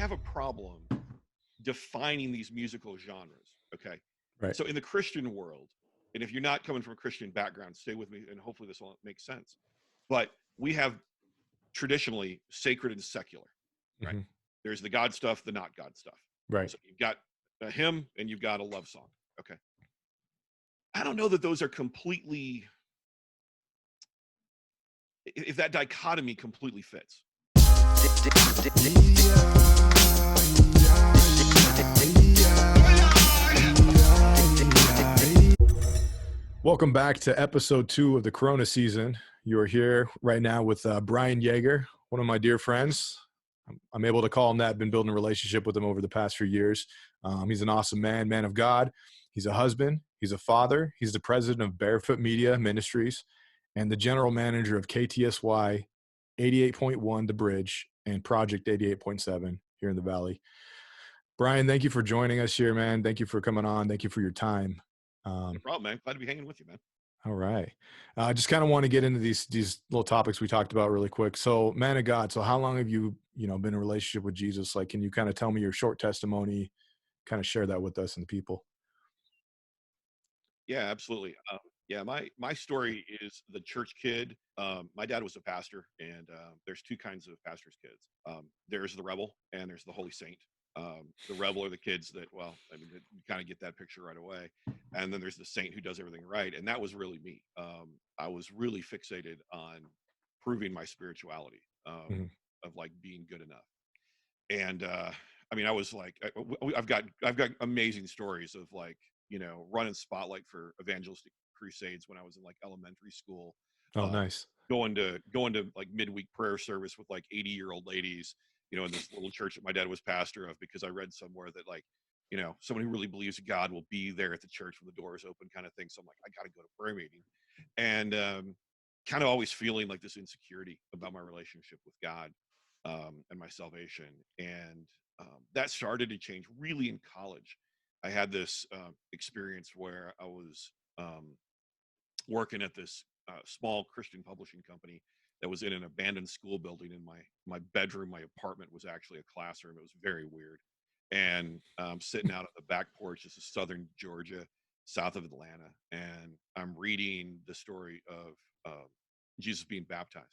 have a problem defining these musical genres. Okay. Right. So in the Christian world, and if you're not coming from a Christian background, stay with me and hopefully this will make sense. But we have traditionally sacred and secular, right? Mm-hmm. There's the God stuff, the not God stuff. Right. So you've got a hymn and you've got a love song. Okay. I don't know that those are completely, if that dichotomy completely fits. Welcome back to episode 2 of the Corona season. You are here right now with Brian Yager, one of my dear friends. I'm able to call him that. I've been building a relationship with him over the past few years. He's an awesome man of God. He's a husband. He's a father. He's the president of Barefoot Media Ministries and the general manager of KTSY 88.1 The Bridge and Project 88.7 here in the Valley. Brian, thank you for joining us here, man. Thank you for coming on. Thank you for your time. No problem, man. Glad to be hanging with you, man. All right. I just kind of want to get into these little topics we talked about really quick. So, man of God, so how long have you been in a relationship with Jesus? Like, can you kind of tell me your short testimony, kind of share that with us and the people? Yeah, absolutely. My story is the church kid. My dad was a pastor, and there's two kinds of pastors' kids. There's the rebel, and there's the holy saint. The rebel are the kids that, well, I mean, you kind of get that picture right away. And then there's the saint who does everything right, and that was really me. I was really fixated on proving my spirituality, of like being good enough. And I mean, I was like, I've got amazing stories of like, running spotlight for evangelistic crusades when I was in like elementary school. Oh, nice. Going to like midweek prayer service with like 80-year-old ladies, in this little church that my dad was pastor of, because I read somewhere that like, someone who really believes God will be there at the church when the door is open, kind of thing. So I'm like, I got to go to prayer meeting, and kind of always feeling like this insecurity about my relationship with God, and my salvation. And that started to change really in college. I had this experience where I was working at this small Christian publishing company that was in an abandoned school building. In my bedroom, my apartment was actually a classroom. It was very weird. And I'm sitting out on the back porch. This is southern Georgia, south of Atlanta, and I'm reading the story of Jesus being baptized.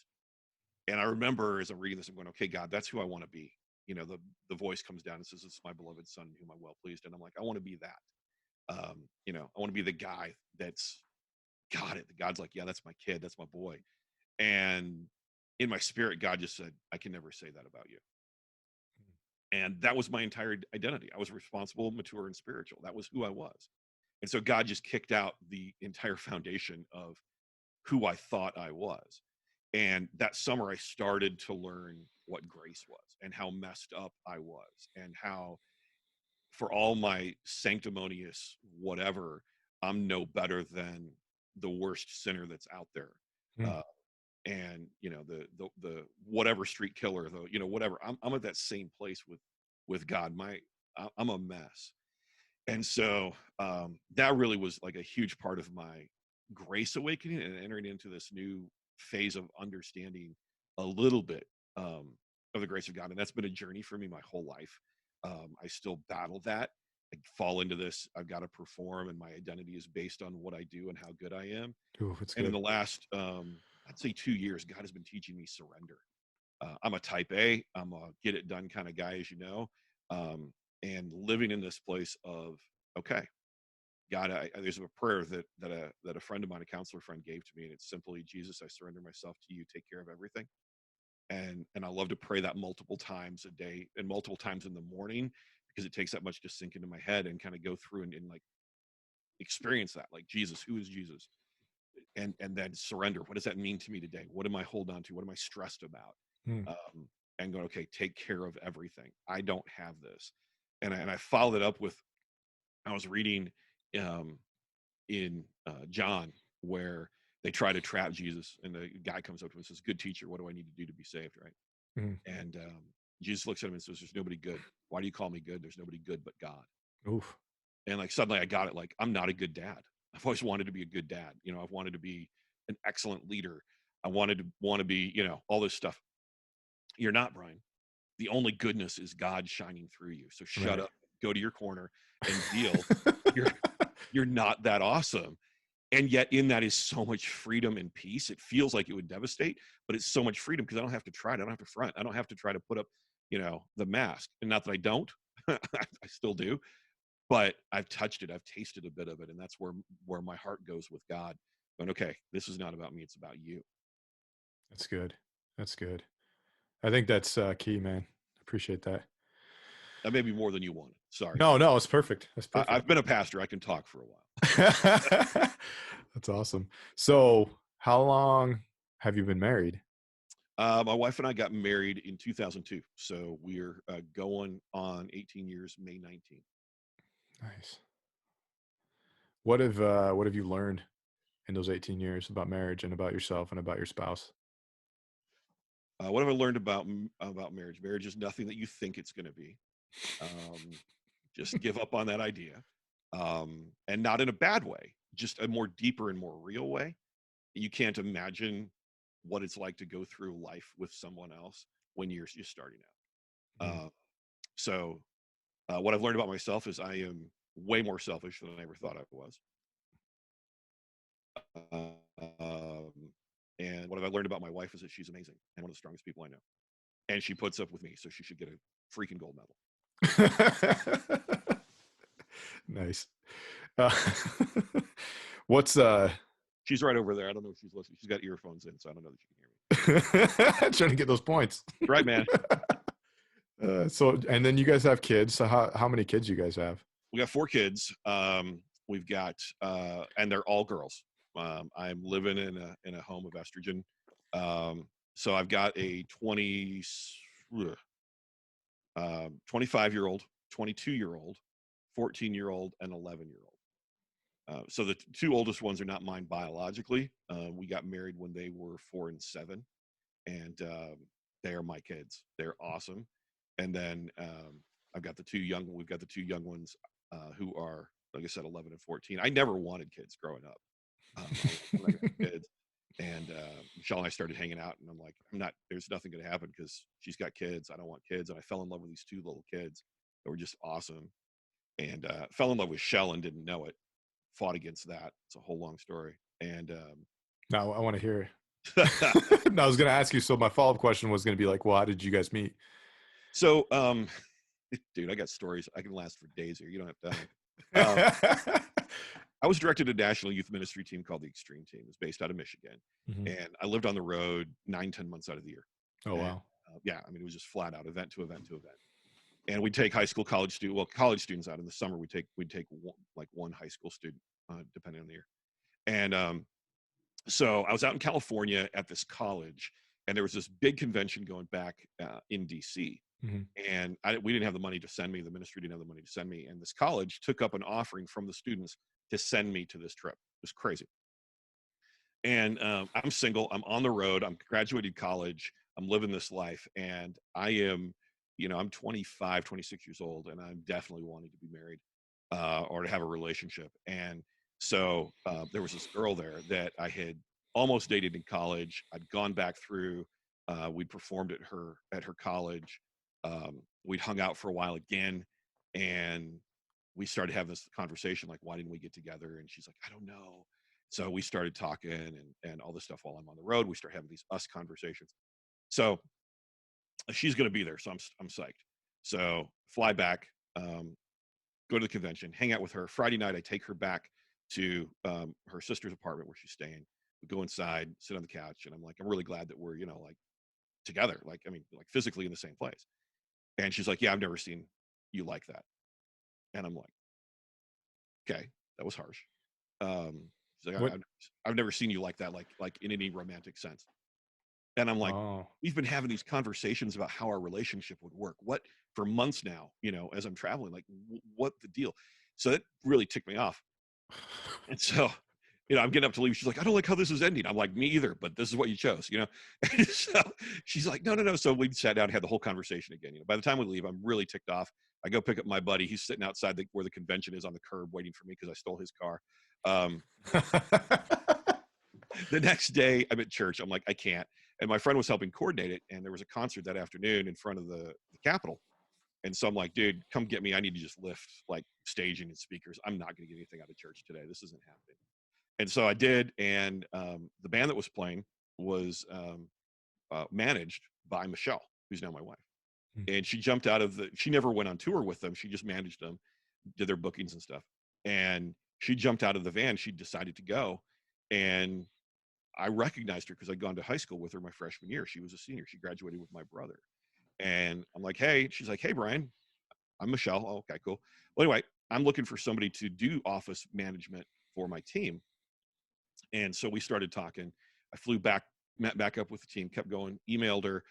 And I remember as I'm reading this, I'm going, okay, God, that's who I want to be. The voice comes down and says, "This is my beloved son, in whom I'm well pleased." And I'm like, I want to be that. I want to be the guy that's got it. God's like, yeah, that's my kid. That's my boy. And in my spirit, God just said, I can never say that about you. And that was my entire identity. I was responsible, mature, and spiritual. That was who I was. And so God just kicked out the entire foundation of who I thought I was. And that summer, I started to learn what grace was and how messed up I was, and how, for all my sanctimonious whatever, I'm no better than the worst sinner that's out there. And the whatever street killer, though, whatever, I'm at that same place with God. I'm a mess. And so that really was like a huge part of my grace awakening and entering into this new phase of understanding a little bit of the grace of God. And that's been a journey for me my whole life. I still battle that. I fall into this, I've got to perform, and my identity is based on what I do and how good I am. Ooh, and in the last, I'd say 2 years, God has been teaching me surrender. I'm a type A, I'm a get it done kind of guy, as you know, and living in this place of, okay, God, there's a prayer that a friend of mine, a counselor friend, gave to me, and it's simply, Jesus, I surrender myself to you, take care of everything. And I love to pray that multiple times a day and multiple times in the morning, because it takes that much to sink into my head and kind of go through and like experience that, like, Jesus, who is Jesus? And then surrender. What does that mean to me today? What am I holding on to? What am I stressed about? And go, okay, take care of everything. I don't have this. And I followed it up with, I was reading in John, where they try to trap Jesus, and the guy comes up to him and says, "Good teacher, what do I need to do to be saved?" Right? And Jesus looks at him and says, "There's nobody good. Why do you call me good? There's nobody good but God." Oof. And like suddenly I got it. Like, I'm not a good dad. I've always wanted to be a good dad. I've wanted to be an excellent leader. I want to be, all this stuff. You're not, Brian. the only goodness is God shining through you. So shut Right. up, go to your corner and deal. You're you're not that awesome. And yet in that is so much freedom and peace. It feels like it would devastate, but it's so much freedom because I don't have to try it. I don't have to front. I don't have to try to put up, the mask. And not that I don't, I still do, but I've touched it. I've tasted a bit of it. And that's where my heart goes with God. Going, okay, this is not about me. It's about you. That's good. That's good. I think that's key, man. Appreciate that. That may be more than you wanted. Sorry. No, it's perfect. That's I've perfect. been a pastor. I can talk for a while. That's awesome. So how long have you been married? My wife and I got married in 2002. So we're going on 18 years, May 19th. Nice. What have you learned in those 18 years about marriage and about yourself and about your spouse? What have I learned about marriage? Marriage is nothing that you think it's going to be. Just give up on that idea, and not in a bad way, just a more deeper and more real way. You can't imagine what it's like to go through life with someone else when you're just starting out. So what I've learned about myself is I am way more selfish than I ever thought I was. And what have I learned about my wife is that she's amazing and one of the strongest people I know. And she puts up with me, so she should get a freaking gold medal. Nice. What's She's right over there. I don't know if she's listening. She's got earphones in, so I don't know that she can hear me. Trying to get those points. Right, man. So, and then you guys have kids. So how many kids you guys have? We got 4 kids. We've got, and they're all girls. I'm living in a home of estrogen. So I've got a 25-year-old, 22-year-old, 14-year-old, and 11-year-old. So the 2 oldest ones are not mine biologically. We got married when they were 4 and 7, and they are my kids. They're awesome. And then we've got the 2 young ones who are, like I said, 11 and 14. I never wanted kids growing up. When I got kids, and Michelle and I started hanging out, and I'm like, there's nothing going to happen because she's got kids. I don't want kids. And I fell in love with these 2 little kids that were just awesome, and fell in love with Shell and didn't know it. Fought against that. It's a whole long story. And now I want to hear. No, I was going to ask you. So my follow-up question was going to be like, well, how did you guys meet? So, dude, I got stories. I can last for days here. You don't have time. I was directed a national youth ministry team called the Extreme Team. It was based out of Michigan. Mm-hmm. And I lived on the road 9-10 months out of the year. Oh, and, wow. Yeah. I mean, it was just flat out event to event to event. And we'd take high school, college students out in the summer. We'd take one high school student, depending on the year. And so I was out in California at this college, and there was this big convention going back in DC. Mm-hmm. And we didn't have the money to send me. The ministry didn't have the money to send me. And this college took up an offering from the students to send me to this trip. It was crazy. And I'm single. I'm on the road. I'm graduated college. I'm living this life. And I am, I'm 25, 26 years old, and I'm definitely wanting to be married or to have a relationship. And so there was this girl there that I had almost dated in college. I'd gone back through. We'd performed at her college. We'd hung out for a while again, and we started having this conversation, like, why didn't we get together? And she's like, I don't know. So we started talking and all this stuff while I'm on the road. We start having these us conversations. So she's going to be there. So I'm psyched. So fly back, go to the convention, hang out with her. Friday night, I take her back to her sister's apartment where she's staying. We go inside, sit on the couch, and I'm like, I'm really glad that we're, like together. Like physically in the same place. And she's like, yeah, I've never seen you like that. And I'm like, okay, that was harsh. She's like, I've never seen you like that, like in any romantic sense. And I'm like, we've been having these conversations about how our relationship would work. What for months now, as I'm traveling, like what the deal? So that really ticked me off. And so, I'm getting up to leave. She's like, I don't like how this is ending. I'm like, me either, but this is what you chose, And so she's like, no. So we sat down and had the whole conversation again. By the time we leave, I'm really ticked off. I go pick up my buddy. He's sitting outside where the convention is on the curb waiting for me because I stole his car. The next day I'm at church. I'm like, I can't. And my friend was helping coordinate it. And there was a concert that afternoon in front of the Capitol. And so I'm like, dude, come get me. I need to just lift like staging and speakers. I'm not going to get anything out of church today. This isn't happening. And so I did. And the band that was playing was managed by Michelle, who's now my wife. And she jumped out of she never went on tour with them. She just managed them, did their bookings and stuff. And she jumped out of the van. She decided to go. And I recognized her because I'd gone to high school with her my freshman year. She was a senior. She graduated with my brother. And I'm like, hey, she's like, hey, Brian, I'm Michelle. Oh, okay, cool. Well, anyway, I'm looking for somebody to do office management for my team. And so we started talking. I flew back, met back up with the team, kept going, emailed her.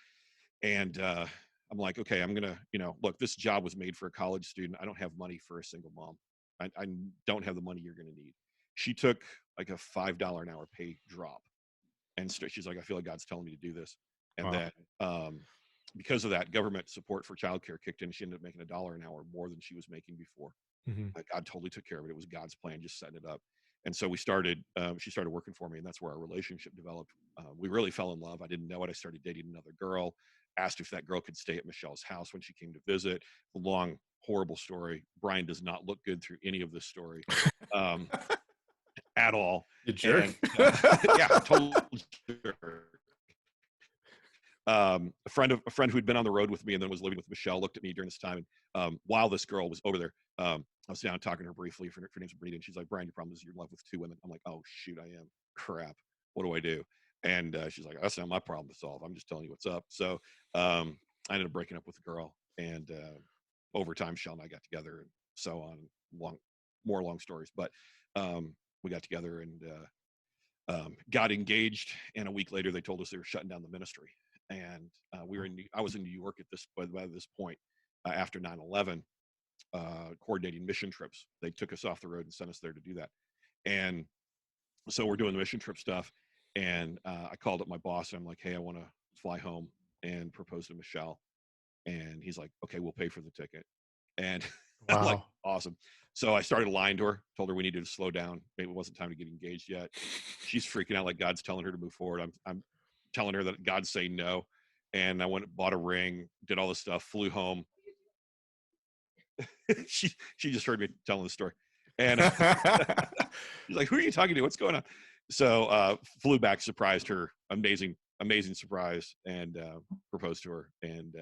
And I'm like, okay, I'm going to, look, this job was made for a college student. I don't have money for a single mom. I don't have the money you're going to need. She took like a $5 an hour pay drop. And she's like, I feel like God's telling me to do this. And then because of that, government support for childcare kicked in. She ended up making $1 an hour more than she was making before. God totally took care of it. It was God's plan, just setting it up. And so she started working for me, and that's where our relationship developed. We really fell in love. I didn't know it. I started dating another girl, asked if that girl could stay at Michelle's house when she came to visit. Long, horrible story. Brian does not look good through any of this story. At all. You jerk. And, yeah, total jerk. A friend who'd been on the road with me and then was living with Michelle looked at me during this time. And while this girl was over there, I was down talking to her briefly. Her name's Brita, and she's like, Brian, your problem is you're in love with 2 women. I'm like, oh shoot, I am. Crap. What do I do? And she's like, that's not my problem to solve. I'm just telling you what's up. So I ended up breaking up with the girl, and over time, Michelle and I got together, and so on. More long stories, but we got together and got engaged. And a week later, they told us they were shutting down the ministry. And I was in New York by this point after 9/11, coordinating mission trips. They took us off the road and sent us there to do that. And so we're doing the mission trip stuff. And I called up my boss and I'm like, hey, I want to fly home and propose to Michelle. And he's like, okay, we'll pay for the ticket. And Wow. I'm like, awesome. So I started lying to her, told her we needed to slow down. Maybe it wasn't time to get engaged yet. She's freaking out like God's telling her to move forward. I'm telling her that God's saying no. And I went and bought a ring, did all this stuff, flew home. she just heard me telling the story. And she's like, who are you talking to? What's going on? So flew back, surprised her, amazing surprise, and proposed to her. And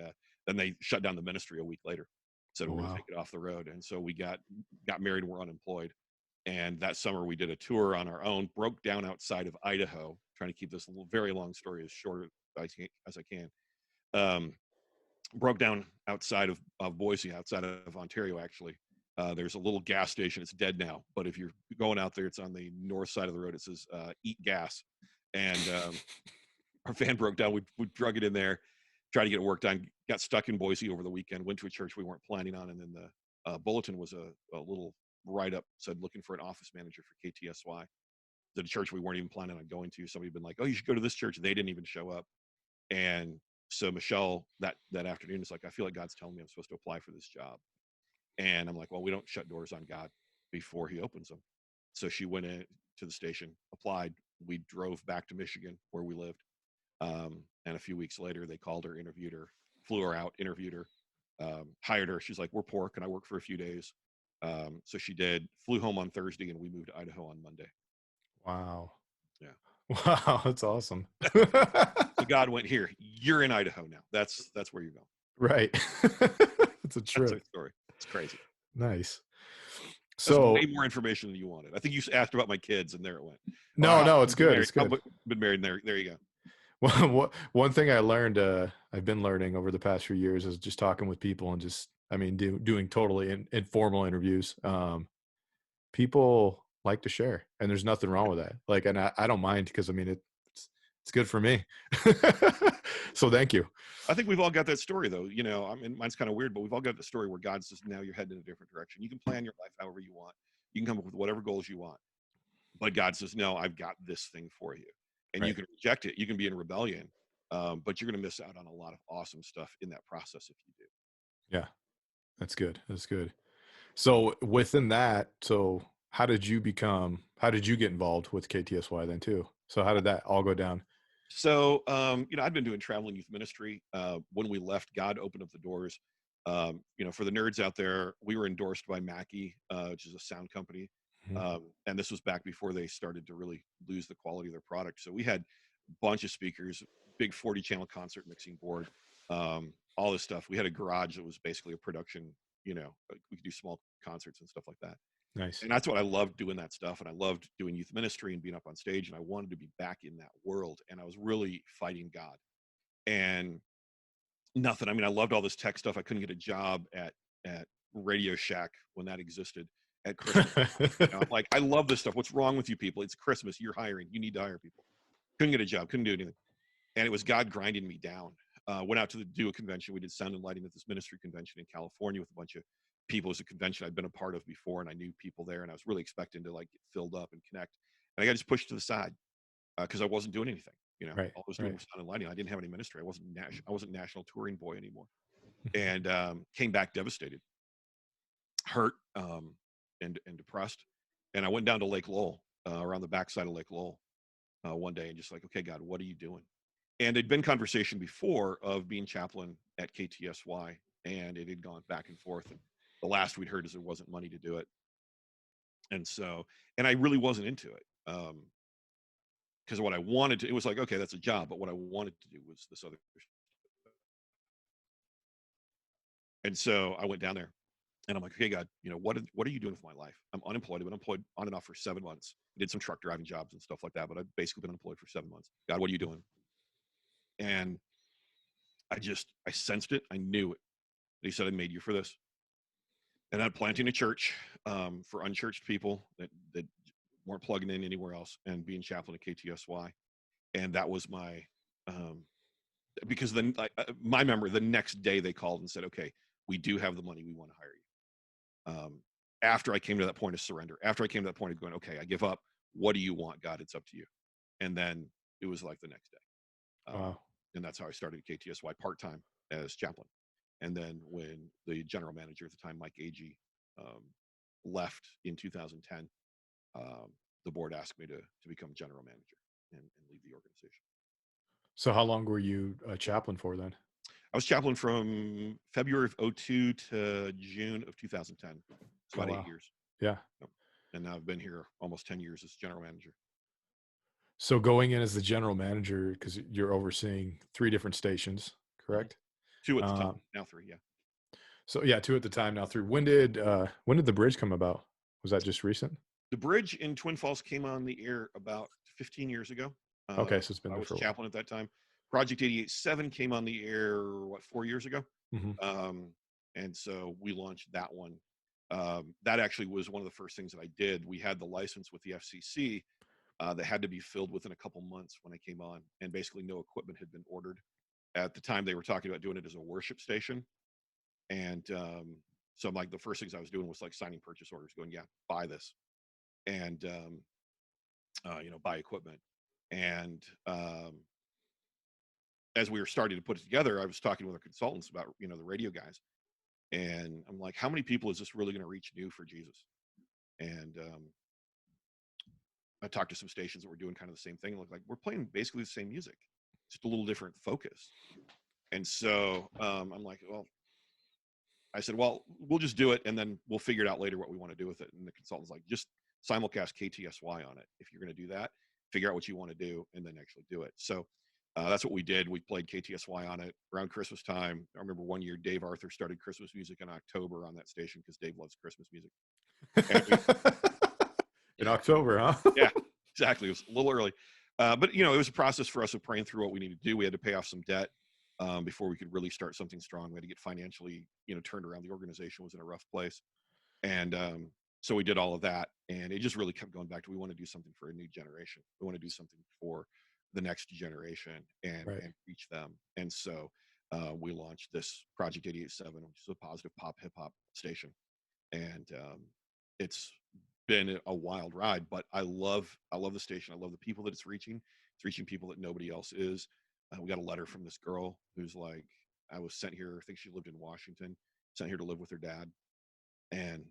then they shut down the ministry a week later. Said we're going to take it off the road. And so we got married and we're unemployed. And that summer we did a tour on our own, broke down outside of Idaho, trying to keep this very long story as short as I can. Broke down outside of Boise, outside of Ontario, actually. There's a little gas station. It's dead now. But if you're going out there, it's on the north side of the road. It says, eat gas. And our van broke down. We drug it in there, tried to get it work done, got stuck in Boise over the weekend, went to a church we weren't planning on. And then the bulletin was a little write-up, said looking for an office manager for KTSY. The church we weren't even planning on going to. Somebody had been like, oh, you should go to this church. They didn't even show up. And so Michelle, that afternoon, is like, I feel like God's telling me I'm supposed to apply for this job. And I'm like, well, we don't shut doors on God before he opens them. So she went in to the station, applied. We drove back to Michigan where we lived. And a few weeks later, they called her, interviewed her, flew her out, interviewed her, hired her. She's like, we're poor. Can I work for a few days? So she did, flew home on Thursday, and we moved to Idaho on Monday. Wow. Yeah. Wow. That's awesome. So God went, here, you're in Idaho now. That's where you're going. Right. It's a trip. That's a story. It's crazy. Nice. So way more information than you wanted. I think you asked about my kids, and there it went. No, it's good. It's good. I've been married, and there you go. Well, one thing I learned, I've been learning over the past few years, is just talking with people and just, doing totally informal interviews. People like to share, and there's nothing wrong with that. Like, and I don't mind, because it's good for me. So thank you. I think we've all got that story, though. Mine's kind of weird, but we've all got the story where God says, now you're heading in a different direction. You can plan your life however you want. You can come up with whatever goals you want. But God says, no, I've got this thing for you. And right. You can reject it. You can be in rebellion, but you're going to miss out on a lot of awesome stuff in that process if you do. Yeah, that's good. That's good. So within that, how did you get involved with KTSY then too? So how did that all go down? So, I'd been doing traveling youth ministry. When we left, God opened up the doors. For the nerds out there, we were endorsed by Mackie, which is a sound company. Mhm. And this was back before they started to really lose the quality of their product. So we had a bunch of speakers, big 40 channel concert mixing board, all this stuff. We had a garage that was basically a production, we could do small concerts and stuff like that. Nice. And that's what I loved, doing that stuff. And I loved doing youth ministry and being up on stage. And I wanted to be back in that world. And I was really fighting God. And nothing. I mean, I loved all this tech stuff. I couldn't get a job at Radio Shack when that existed at Christmas. I'm like, I love this stuff. What's wrong with you people? It's Christmas. You're hiring. You need to hire people. Couldn't get a job. Couldn't do anything. And it was God grinding me down. Went out to do a convention. We did sound and lighting at this ministry convention in California with a bunch of people. It was a convention I'd been a part of before, and I knew people there, and I was really expecting to like get filled up and connect. And I got just pushed to the side because I wasn't doing anything. Right. All I was doing was sound and lighting. I didn't have any ministry. I wasn't national touring boy anymore, and came back devastated, hurt, and depressed. And I went down to Lake Lowell, around the backside of Lake Lowell, one day, and just like, okay, God, what are you doing? And it'd been conversation before of being chaplain at KTSY, and it had gone back and forth. And the last we'd heard is there wasn't money to do it. And I really wasn't into it. Because what I wanted to, it was like, okay, that's a job, but what I wanted to do was this other. And so I went down there and I'm like, okay, God, what are you doing with my life? I'm unemployed. I've been employed on and off for 7 months. I did some truck driving jobs and stuff like that, but I've basically been employed for 7 months. God, what are you doing? And I sensed it. I knew it. He said, I made you for this. And I'm planting a church for unchurched people that weren't plugging in anywhere else, and being chaplain at KTSY. And that was my, because then my memory, the next day they called and said, okay, we do have the money. We want to hire you. After I came to that point of surrender, after I came to that point of going, okay, I give up. What do you want, God? It's up to you. And then it was like the next day. Wow. And that's how I started at KTSY part-time as chaplain. And then when the general manager at the time, Mike Agee, left in 2010, the board asked me to become general manager and lead the organization. So how long were you a chaplain for then? I was chaplain from February of 2002 to June of 2010. It's about 8 years. Yeah. And now I've been here almost 10 years as general manager. So going in as the general manager, because you're overseeing 3 different stations, correct? 2 at the time, now 3, yeah. So yeah, 2 at the time, now 3. When did the bridge come about? Was that just recent? The bridge in Twin Falls came on the air about 15 years ago. Okay, so it's been I there was for a while. chaplain at that time. Project 88.7 came on the air, 4 years ago? Mm-hmm. And so we launched that one. That actually was one of the first things that I did. We had the license with the FCC that had to be filled within a couple months when I came on, and basically no equipment had been ordered. At the time, they were talking about doing it as a worship station. And so like the first things I was doing was like signing purchase orders, going, yeah, buy this. And, buy equipment. And as we were starting to put it together, I was talking with our consultants about, the radio guys. And I'm like, how many people is this really going to reach new for Jesus? And I talked to some stations that were doing kind of the same thing. Like we're playing basically the same music, just a little different focus. And so I'm like, well, I said, well, we'll just do it, and then we'll figure it out later what we want to do with it. And the consultant's like, just simulcast KTSY on it. If you're going to do that, figure out what you want to do and then actually do it. So that's what we did. We played KTSY on it around Christmas time. I remember one year Dave Arthur started Christmas music in October on that station because Dave loves Christmas music. In October, huh? Yeah, exactly. It was a little early. But, it was a process for us of praying through what we needed to do. We had to pay off some debt before we could really start something strong. We had to get financially, turned around. The organization was in a rough place. And so we did all of that. And it just really kept going back to, we want to do something for a new generation. We want to do something for the next generation and reach them. And so we launched this Project 88.7, which is a positive pop hip hop station. And it's been a wild ride, but I love the station. I love the people that it's reaching. It's reaching people that nobody else is. We got a letter from this girl who's like, I was sent here, I think she lived in Washington, sent here to live with her dad. And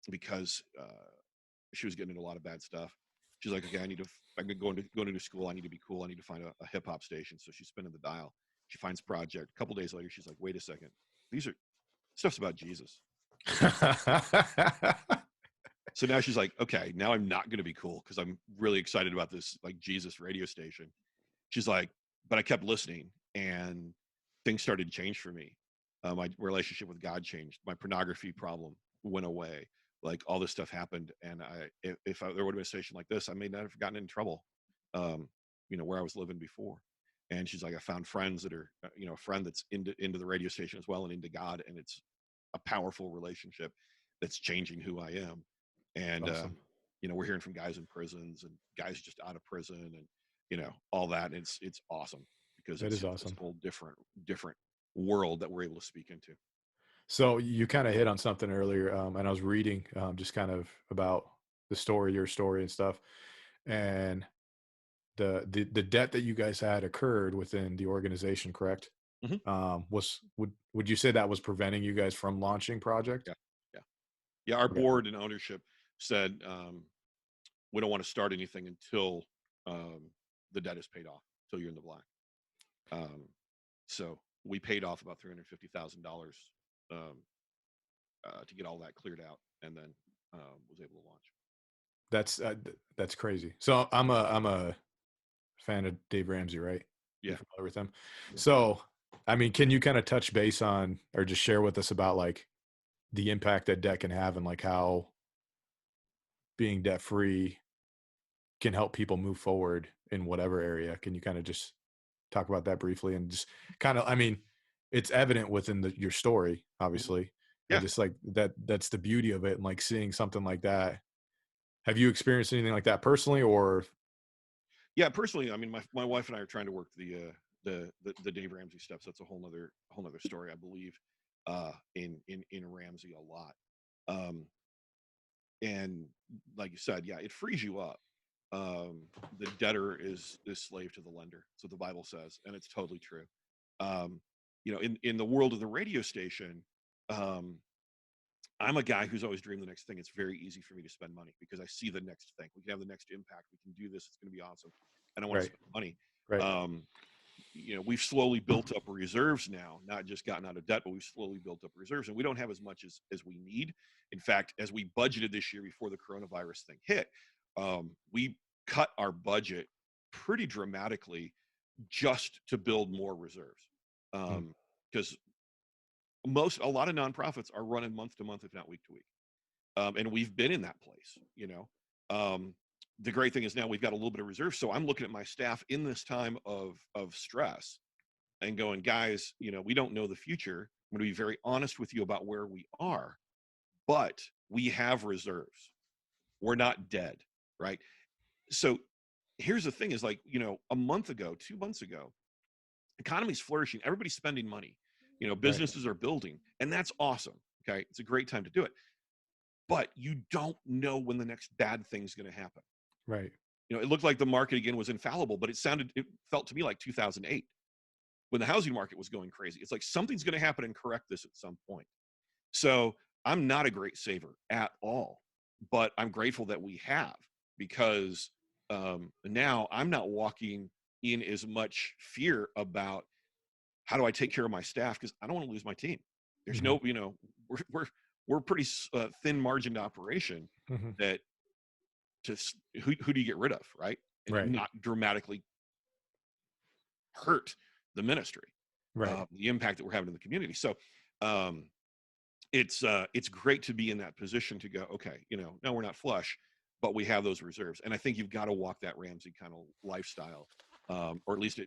because she was getting into a lot of bad stuff. She's like, okay, I'm going to school. I need to be cool. I need to find a hip hop station. So she's spinning the dial. She finds Project. A couple days later, she's like, wait a second. Stuff's about Jesus. So now she's like, okay, now I'm not going to be cool because I'm really excited about this like Jesus radio station. She's like, but I kept listening and things started to change for me. My relationship with God changed. My pornography problem went away. Like all this stuff happened. And if there would have been a station like this, I may not have gotten in trouble, where I was living before. And she's like, I found friends that are, a friend that's into the radio station as well and into God. And it's a powerful relationship that's changing who I am. And, awesome. We're hearing from guys in prisons and guys just out of prison and, all that. And it's awesome because it's awesome. this whole different world that we're able to speak into. So you kind of hit on something earlier, and I was reading just kind of about your story and stuff, and the debt that you guys had occurred within the organization, correct? Mm-hmm. Would you say that was preventing you guys from launching Project? Yeah. Our board and ownership said we don't want to start anything until the debt is paid off, until you're in the black. So we paid off about $350,000 to get all that cleared out, and then was able to launch. That's crazy. So I'm a fan of Dave Ramsey, right? Yeah. You're familiar with him. Yeah. So, I mean, can you kind of touch base on, or just share with us about like the impact that debt can have and like how being debt free can help people move forward in whatever area? Can you kind of just talk about that briefly and just kind of, I mean, it's evident within your story, obviously. Yeah. And just like that's the beauty of it. And like seeing something like that. Have you experienced anything like that personally, or? Yeah, personally, I mean, my wife and I are trying to work the Dave Ramsey steps. That's a whole nother story, I believe, in Ramsey a lot. And like you said, yeah, it frees you up. The debtor is slave to the lender. So the Bible says, and it's totally true. In the world of the radio station, I'm a guy who's always dreamed the next thing. It's very easy for me to spend money because I see the next thing. We can have the next impact. We can do this. It's going to be awesome. And I want to spend money. Right. We've slowly built up reserves now, not just gotten out of debt, but we've slowly built up reserves, and we don't have as much as we need. In fact, as we budgeted this year before the coronavirus thing hit, we cut our budget pretty dramatically just to build more reserves. Because a lot of nonprofits are running month to month, if not week to week. And we've been in that place, the great thing is now we've got a little bit of reserve. So I'm looking at my staff in this time of stress and going, guys, we don't know the future. I'm going to be very honest with you about where we are, but we have reserves. We're not dead, right? So here's the thing is like, a month ago, 2 months ago, economy's flourishing. Everybody's spending money. Businesses are building, and that's awesome. Okay. It's a great time to do it, but you don't know when the next bad thing's going to happen. Right. It looked like the market again was infallible, but it felt to me like 2008 when the housing market was going crazy. It's like something's going to happen and correct this at some point. So I'm not a great saver at all, but I'm grateful that we have, because now I'm not walking in as much fear about how do I take care of my staff, because I don't want to lose my team. There's no, we're pretty thin margined operation that who do you get rid of, right? And not dramatically hurt the ministry, the impact that we're having in the community. So it's great to be in that position to go, okay, no, we're not flush, but we have those reserves. And I think you've got to walk that Ramsey kind of lifestyle, or at least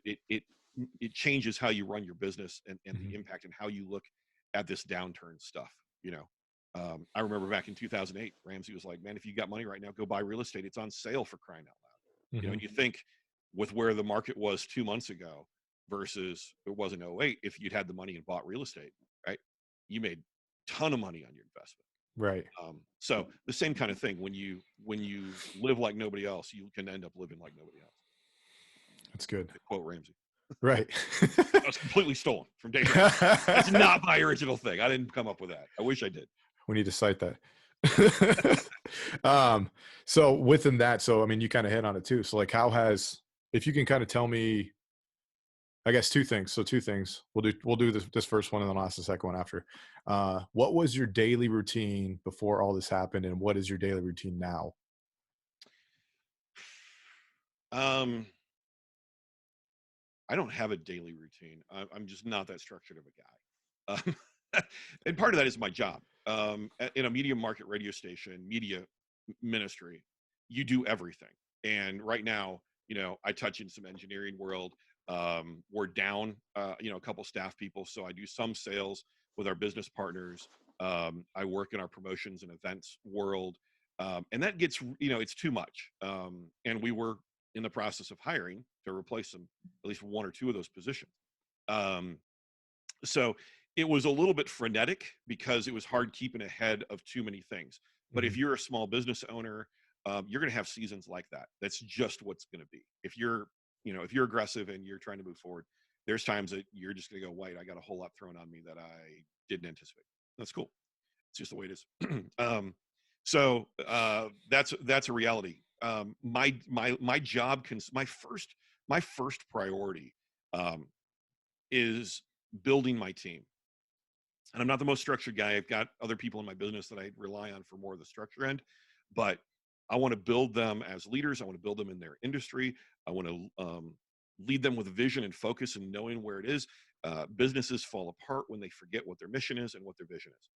it changes how you run your business and the impact and how you look at this downturn stuff. I remember back in 2008, Ramsey was like, man, if you got money right now, go buy real estate. It's on sale for crying out loud. And you think with where the market was 2 months ago versus it was in 2008, if you'd had the money and bought real estate, right, you made a ton of money on your investment. Right. So the same kind of thing, when you live like nobody else, you can end up living like nobody else. That's good. To quote Ramsey. Right. That was completely stolen from Dave Ramsey. That's not my original thing. I didn't come up with that. I wish I did. We need to cite that. So within that, so I mean, you kind of hit on it too. So like, if you can kind of tell me, I guess two things. So two things. We'll do this first one and then I'll ask the second one after. What was your daily routine before all this happened, and what is your daily routine now? Um, I don't have a daily routine. I'm just not that structured of a guy. And part of that is my job. In a media market radio station, media ministry, you do everything. And right now, I touch in some engineering world. We're down, a couple staff people. So I do some sales with our business partners. I work in our promotions and events world. And that gets, it's too much. And we were in the process of hiring to replace them, at least one or two of those positions. Um, so it was a little bit frenetic because it was hard keeping ahead of too many things. But if Mhm. you're a small business owner, you're going to have seasons like that. That's just what's going to be. If you're aggressive and you're trying to move forward, there's times that you're just going to go, wait, I got a whole lot thrown on me that I didn't anticipate. That's cool. It's just the way it is. That's a reality. My job my first priority um, is building my team. And I'm not the most structured guy. I've got other people in my business that I rely on for more of the structure end, but I want to build them as leaders. I want to build them in their industry. I want to lead them with vision and focus and knowing where it is. Businesses fall apart when they forget what their mission is and what their vision is.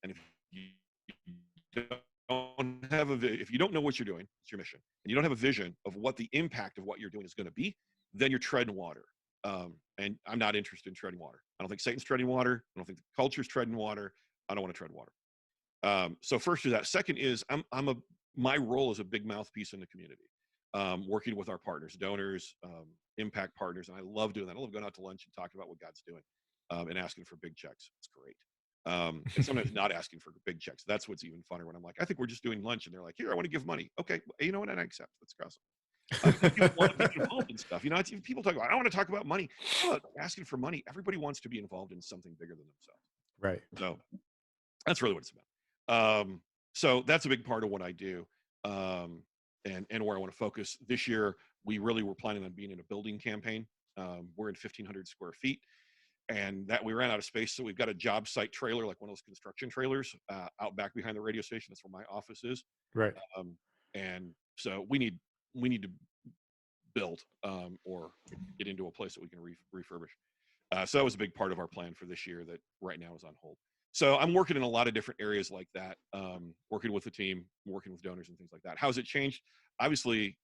And if you if you don't know what you're doing, it's your mission, and you don't have a vision of what the impact of what you're doing is going to be, then you're treading water. And I'm not interested in treading water. I don't think Satan's treading water. I don't think the culture's treading water. I don't want to tread water. So first is that. Second is my role is a big mouthpiece in the community, working with our partners, donors, impact partners, and I love doing that. I love going out to lunch and talking about what God's doing, and asking for big checks. It's great. And sometimes not asking for big checks. That's what's even funner when I'm like, I think we're just doing lunch, and they're like, here, I want to give money. Okay, you know what? I accept. That's awesome. People want to be involved in stuff. People talk about, I want to talk about money. Asking for money. Everybody wants to be involved in something bigger than themselves. Right. So that's really what it's about. So that's a big part of what I do, and where I want to focus. This year, we really were planning on being in a building campaign. We're in 1,500 square feet, and that we ran out of space. So we've got a job site trailer, like one of those construction trailers, out back behind the radio station. That's where my office is. Right. And so we need to build, or get into a place that we can refurbish. So that was a big part of our plan for this year that right now is on hold. So I'm working in a lot of different areas like that, working with the team, working with donors and things like that. How's it changed? Obviously,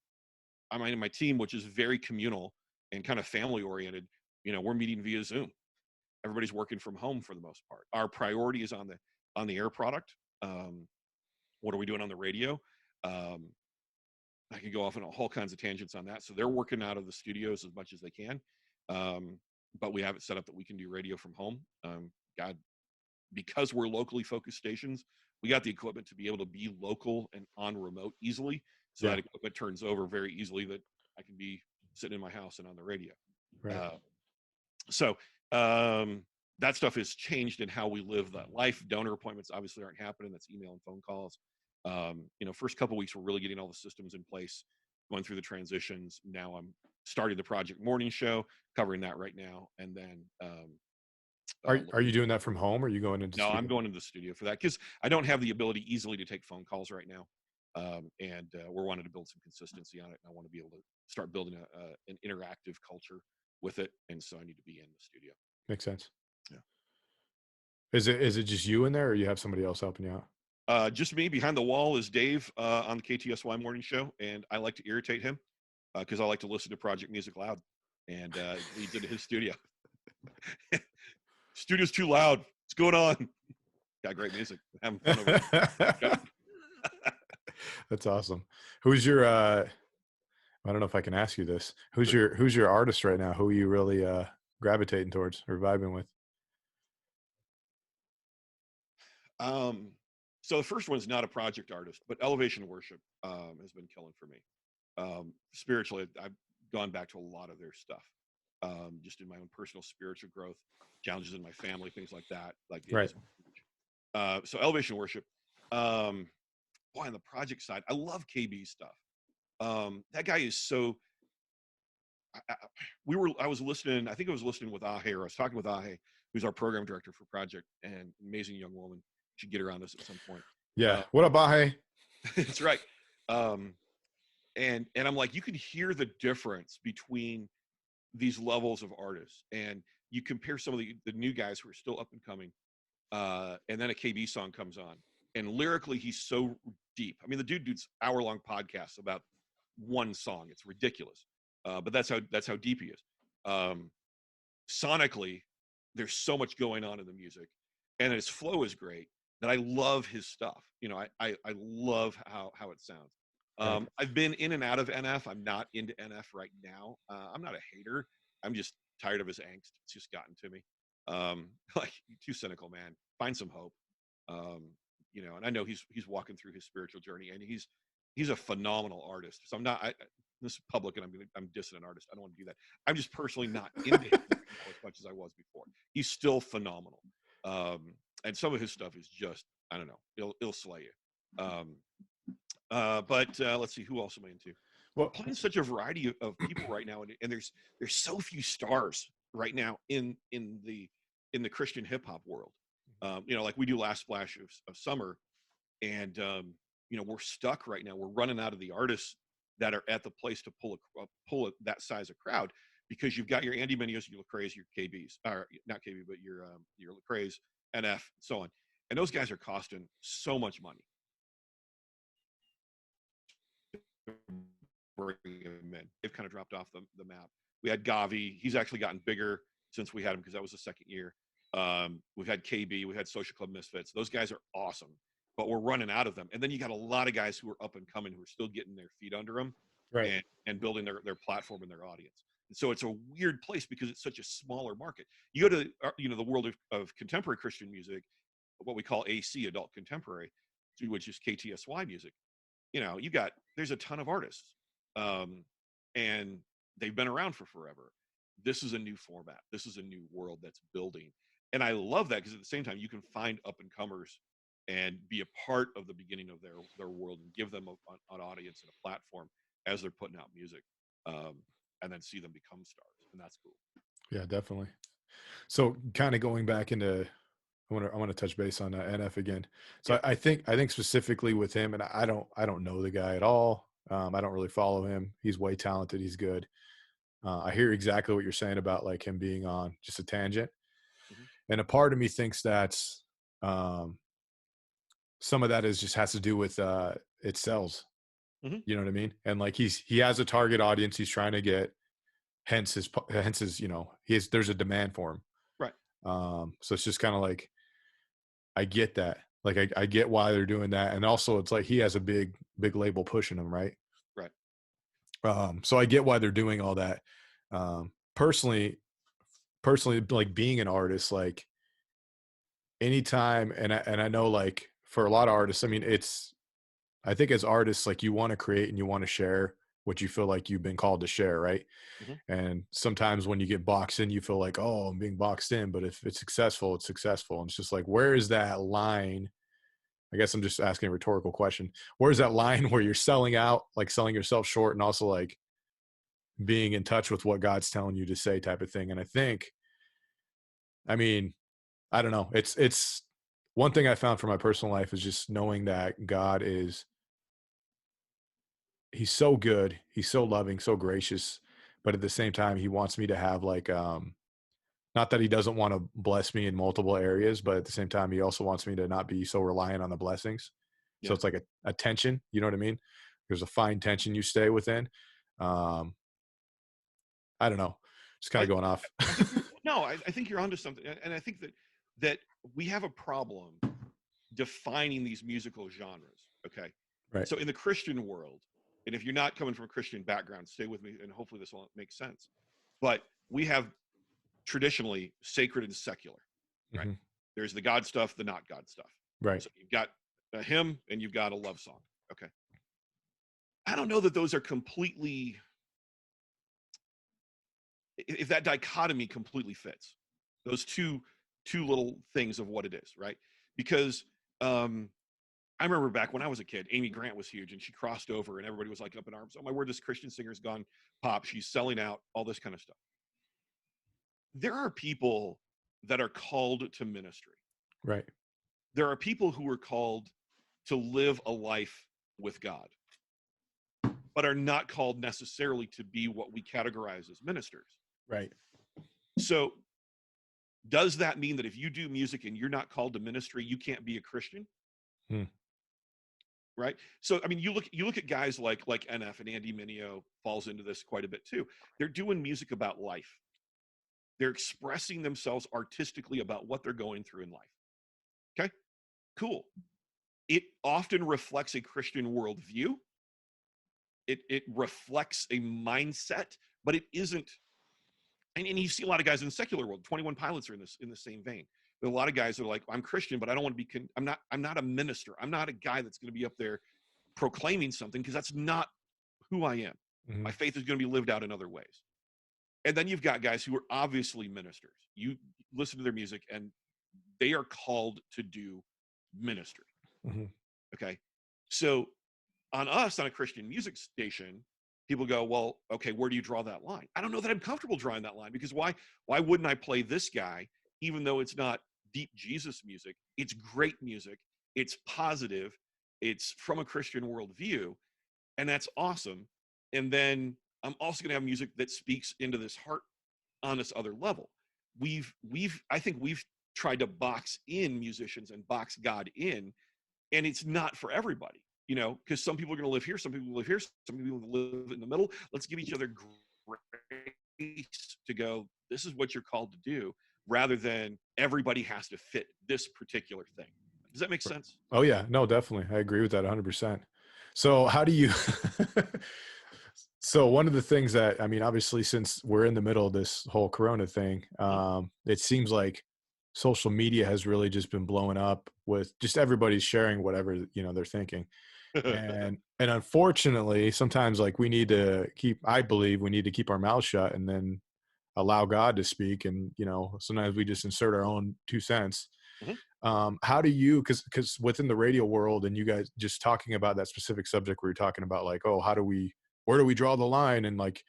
I'm in my team, which is very communal and kind of family oriented. We're meeting via Zoom. Everybody's working from home for the most part. Our priority is on the air product. What are we doing on the radio? I could go off on all kinds of tangents on that. So they're working out of the studios as much as they can. But we have it set up that we can do radio from home. Because we're locally focused stations, we got the equipment to be able to be local and on remote easily. So that equipment turns over very easily, that I can be sitting in my house and on the radio. Right. So that stuff has changed in how we live that life. Donor appointments obviously aren't happening. That's email and phone calls. First couple of weeks, we're really getting all the systems in place, going through the transitions. Now I'm starting the Project Morning Show, covering that right now. And then, Are you doing that from home, or are you going into no, studio? I'm going into the studio for that because I don't have the ability easily to take phone calls right now. And we're wanting to build some consistency on it. And I want to be able to start building an interactive culture with it. And so I need to be in the studio. Makes sense. Yeah. Is it just you in there, or you have somebody else helping you out? Just me. Behind the wall is Dave on the KTSY morning show. And I like to irritate him because I like to listen to project music loud. And leads into his studio. Studio's too loud. What's going on? Got great music. Having fun over there. That's awesome. Who's your I don't know if I can ask you this. Who's your artist right now? Who are you really gravitating towards or vibing with? So the first one's not a project artist, but Elevation Worship has been killing for me. Spiritually, I've gone back to a lot of their stuff, just in my own personal spiritual growth, challenges in my family, things like that. Like it Right. is. So Elevation Worship, Boy, on the project side, I love KB's stuff. That guy is so. I was listening. I think I was listening with Ahe, or I was talking with Ahe, who's our program director for Project, and amazing young woman. Should get her on this at some point. Yeah. What up, Bahe? That's right. And I'm like, you can hear the difference between these levels of artists, and you compare some of the new guys who are still up and coming, and then a KB song comes on, and lyrically he's so deep. I mean, the dude's hour-long podcasts about one song. It's ridiculous, but that's how deep he is. Sonically, there's so much going on in the music, and his flow is great. That I love his stuff. You know, I love how it sounds. Right. I've been in and out of NF. I'm not into NF right now. I'm not a hater. I'm just tired of his angst. It's just gotten to me. Like, too cynical, man. Find some hope. You know, and I know he's walking through his spiritual journey, and he's a phenomenal artist. So I'm not. This is public, and I'm dissing an artist. I don't want to do that. I'm just personally not into him as much as I was before. He's still phenomenal. And some of his stuff is just, I don't know, it'll slay you. But let's see, who else am I into? Well, playing such a variety of people right now, and there's so few stars right now in the Christian hip hop world. You know, like we do Last Splash of Summer, and you know, we're stuck right now. We're running out of the artists that are at the place to pull that size of crowd, because you've got your Andy Mineos, your Lecrae's, your KBs, or not KB, but your Lecrae's, NF, so on, and those guys are costing so much money. Bring him in. They've kind of dropped off the map. We had Gavi. He's actually gotten bigger since we had him, because that was the second year. We've had KB. We had Social Club Misfits. Those guys are awesome, but we're running out of them. And then you got a lot of guys who are up and coming, who are still getting their feet under them, Right. and building their platform and their audience. And so it's a weird place, because it's such a smaller market. You go to you know, the world of contemporary Christian music, what we call AC, adult contemporary, which is KTSY music. You know, there's a ton of artists, and they've been around for forever. This is a new format. This is a new world that's building, and I love that, because at the same time, you can find up and comers and be a part of the beginning of their world, and give them an audience and a platform as they're putting out music, and then see them become stars, and that's cool. Yeah, definitely. So kind of going back into, I want to touch base on NF again. So Yeah. I think specifically with him, and I don't know the guy at all. I don't really follow him. He's way talented. He's good. I hear exactly what you're saying about like him being on just a tangent, Mm-hmm. and a part of me thinks that's some of that is just has to do with it sells. Mm-hmm. You know what I mean? And like he has a target audience he's trying to get. Hence his, you know, there's a demand for him. Right. So it's just kind of like, I get that. Like I get why they're doing that. And also it's like he has a big label pushing him, right? Right. So I get why they're doing all that. Personally, like being an artist, like anytime, and I know like for a lot of artists, I mean, I think as artists, like you want to create and you want to share what you feel like you've been called to share, right? Mm-hmm. And sometimes when you get boxed in, you feel like, oh, I'm being boxed in. But if it's successful, it's successful. And it's just like, where is that line? I guess I'm just asking a rhetorical question. Where's that line where you're selling out, like selling yourself short, and also like being in touch with what God's telling you to say, type of thing? And I think, I mean, I don't know. It's one thing I found for my personal life is just knowing that God he's so good, he's so loving, so gracious, but at the same time he wants me to have like not that he doesn't want to bless me in multiple areas, but at the same time he also wants me to not be so reliant on the blessings. So Yeah. it's like a tension, you know what I mean? There's a fine tension you stay within. I don't know, just kind of going off. I think I think you're onto something, and I think that we have a problem defining these musical genres. Okay. Right. So in the Christian world, and if you're not coming from a Christian background, stay with me, and hopefully this will make sense. But we have traditionally sacred and secular, right? Mm-hmm. There's the God stuff, the not God stuff. Right. So you've got a hymn and you've got a love song. Okay. I don't know that those are completely, if that dichotomy completely fits, those two little things of what it is, right? Because I remember back when I was a kid, Amy Grant was huge, and she crossed over, and everybody was like up in arms. Oh my word, this Christian singer's gone pop. She's selling out, all this kind of stuff. There are people that are called to ministry. Right. There are people who are called to live a life with God, but are not called necessarily to be what we categorize as ministers. Right. So does that mean that if you do music and you're not called to ministry, you can't be a Christian? Right. So, I mean, you look at guys like NF, and Andy Mineo falls into this quite a bit too. They're doing music about life. They're expressing themselves artistically about what they're going through in life. Okay, cool. It often reflects a Christian worldview. It reflects a mindset, but it isn't. And you see a lot of guys in the secular world. 21 Pilots are in the same vein. There are a lot of guys that are like, I'm Christian, but I don't want to be. I'm not a minister. I'm not a guy that's going to be up there proclaiming something, because that's not who I am. Mm-hmm. My faith is going to be lived out in other ways. And then you've got guys who are obviously ministers. You listen to their music, and they are called to do ministry. Mm-hmm. Okay, so on us, on a Christian music station, people go, well, okay, where do you draw that line? I don't know that I'm comfortable drawing that line, because why wouldn't I play this guy, even though it's not deep Jesus music? It's great music. It's positive. It's from a Christian worldview, and that's awesome. And then I'm also going to have music that speaks into this heart on this other level. I think we've tried to box in musicians and box God in, and it's not for everybody. Because some people are going to live here, some people live here, some people live in the middle. Let's give each other grace to go, this is what you're called to do, rather than everybody has to fit this particular thing. Does that make sense? Oh yeah, no, definitely. I agree with that 100%. So how do you, so one of the things that, I mean, obviously since we're in the middle of this whole Corona thing, it seems like social media has really just been blowing up with just everybody's sharing whatever, they're thinking. And unfortunately, sometimes like I believe we need to keep our mouths shut and then allow God to speak. And, sometimes we just insert our own 2 cents. How do you, because within the radio world, and you guys just talking about that specific subject where you're talking about like, oh, where do we draw the line? And like,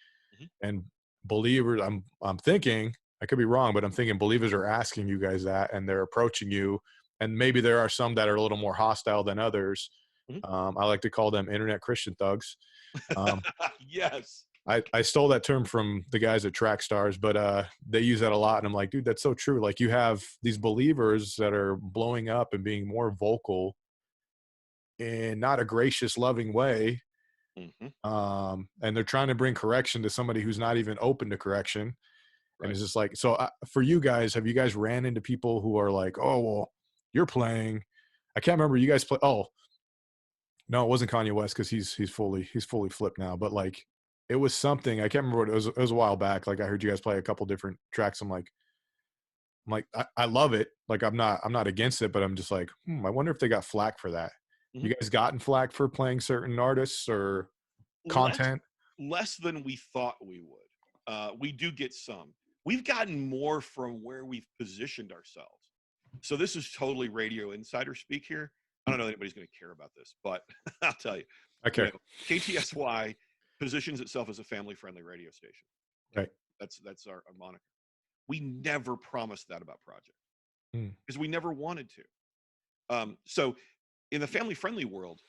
and believers, I'm thinking, I could be wrong, but I'm thinking believers are asking you guys that, and they're approaching you, and maybe there are some that are a little more hostile than others. I like to call them internet Christian thugs. Yes. I stole that term from the guys at Track Stars, but they use that a lot. And I'm like, dude, that's so true. Like, you have these believers that are blowing up and being more vocal in not a gracious, loving way. And they're trying to bring correction to somebody who's not even open to correction. Right. And it's just like, so for you guys, have you guys ran into people who are like, oh, well, you're playing, I can't remember, you guys play, oh, no, it wasn't Kanye West, because he's fully flipped now, but like, it was something, I can't remember what it was. It was a while back. Like, I heard you guys play a couple different tracks. I'm like, I love it. Like, I'm not against it, but I'm just like, I wonder if they got flack for that. You guys gotten flack for playing certain artists or content? Less than we thought we would. We do get some. We've gotten more from where we've positioned ourselves. So this is totally radio insider speak here. I don't know that anybody's going to care about this, but I'll tell you. I care. KTSY positions itself as a family-friendly radio station. Right. That's our moniker. We never promised that about Project, because we never wanted to. So in the family-friendly world,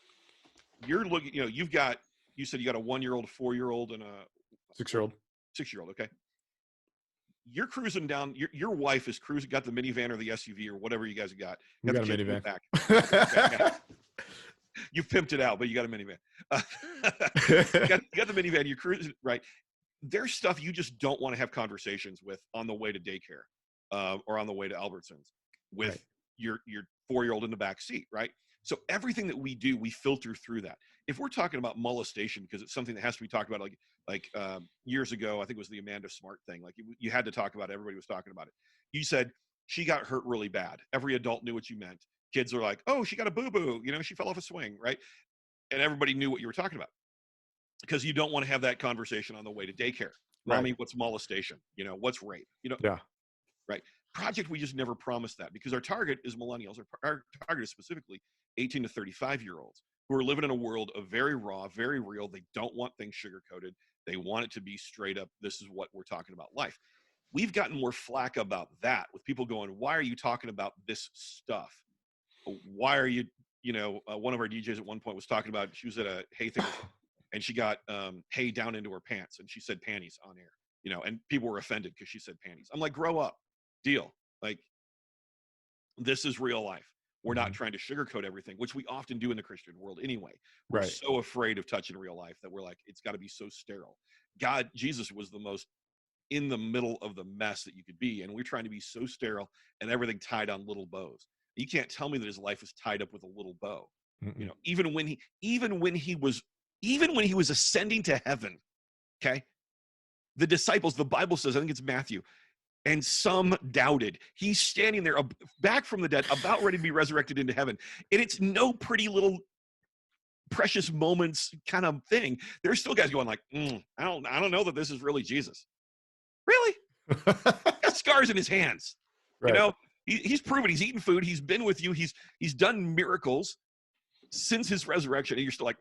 you're looking, you said you got a 1-year-old, a 4-year-old, and a 6-year-old. 6-year-old. Okay. You're cruising down. Your wife is cruising, got the minivan or the SUV or whatever you guys have got. We got a minivan. Back. You've pimped it out, but you got a minivan. you got the minivan. You're cruising, right? There's stuff you just don't want to have conversations with on the way to daycare, or on the way to Albertsons with your 4-year-old in the back seat, right? So everything that we do, we filter through that. If we're talking about molestation, because it's something that has to be talked about, like years ago, I think it was the Amanda Smart thing. Like, you had to talk about it. Everybody was talking about it. You said she got hurt really bad. Every adult knew what you meant. Kids are like, oh, she got a boo-boo. She fell off a swing, right? And everybody knew what you were talking about, because you don't want to have that conversation on the way to daycare. Mommy, what's molestation? What's rape? Yeah. Right. Project, we just never promised that, because our target is millennials. Our target is specifically 18 to 35-year-olds who are living in a world of very raw, very real. They don't want things sugar-coated. They want it to be straight up. This is what we're talking about, life. We've gotten more flack about that, with people going, why are you talking about this stuff? Why are you, one of our DJs at one point was talking about, she was at a hay thing and she got hay down into her pants and she said panties on air, and people were offended because she said panties. I'm like, grow up. Deal. Like, this is real life. We're not trying to sugarcoat everything, which we often do in the Christian world anyway. We're so afraid of touching real life that we're like, it's got to be so sterile. Jesus was the most in the middle of the mess that you could be, and we're trying to be so sterile and everything tied on little bows. You can't tell me that his life was tied up with a little bow. Even when he was ascending to heaven, okay, the disciples, the Bible says, I think it's Matthew, and some doubted. He's standing there back from the dead, about ready to be resurrected into heaven. And it's no pretty little precious moments kind of thing. There's still guys going like, I don't know that this is really Jesus. Really? Got scars in his hands. Right. He's proven he's eaten food. He's been with you. He's done miracles since his resurrection. And you're still like,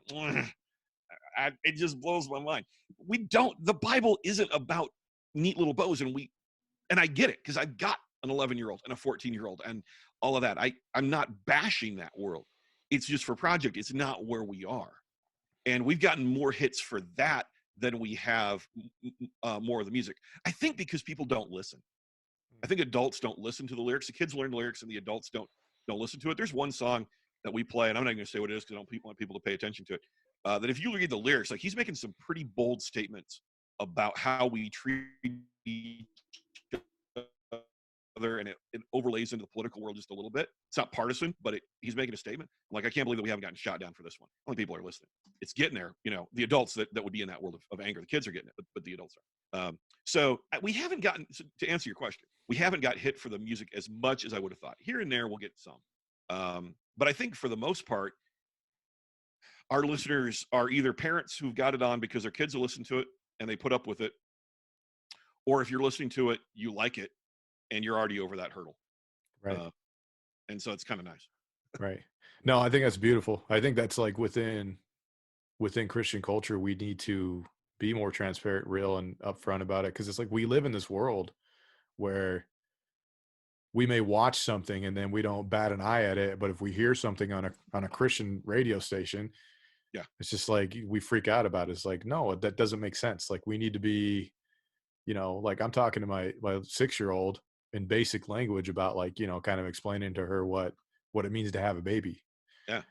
it just blows my mind. The Bible isn't about neat little bows. And I get it, because I've got an 11-year-old and a 14-year-old and all of that. I'm not bashing that world. It's just for Project, it's not where we are. And we've gotten more hits for that than we have more of the music. I think because people don't listen. I think adults don't listen to the lyrics. The kids learn lyrics and the adults don't listen to it. There's one song that we play, and I'm not going to say what it is because I don't want people to pay attention to it, that if you read the lyrics, like, he's making some pretty bold statements about how we treat each other, and it overlays into the political world just a little bit. It's not partisan, but he's making a statement. I'm like, I can't believe that we haven't gotten shot down for this one. Only people are listening. It's getting there. The adults that would be in that world of anger, the kids are getting it, but the adults are. So we haven't gotten, to answer your question, we haven't got hit for the music as much as I would have thought. Here and there we'll get some. But I think for the most part, our listeners are either parents who've got it on because their kids will listen to it and they put up with it, or if you're listening to it, you like it, and you're already over that hurdle. Right. And so it's kind of nice. Right. No, I think that's beautiful. I think that's like within Christian culture, we need to be more transparent, real, and upfront about it. Cause it's like, we live in this world where we may watch something and then we don't bat an eye at it. But if we hear something on a Christian radio station, yeah, it's just like, we freak out about it. It's like, no, that doesn't make sense. Like, we need to be, like, I'm talking to my 6-year-old in basic language about, like, kind of explaining to her what it means to have a baby. Yeah.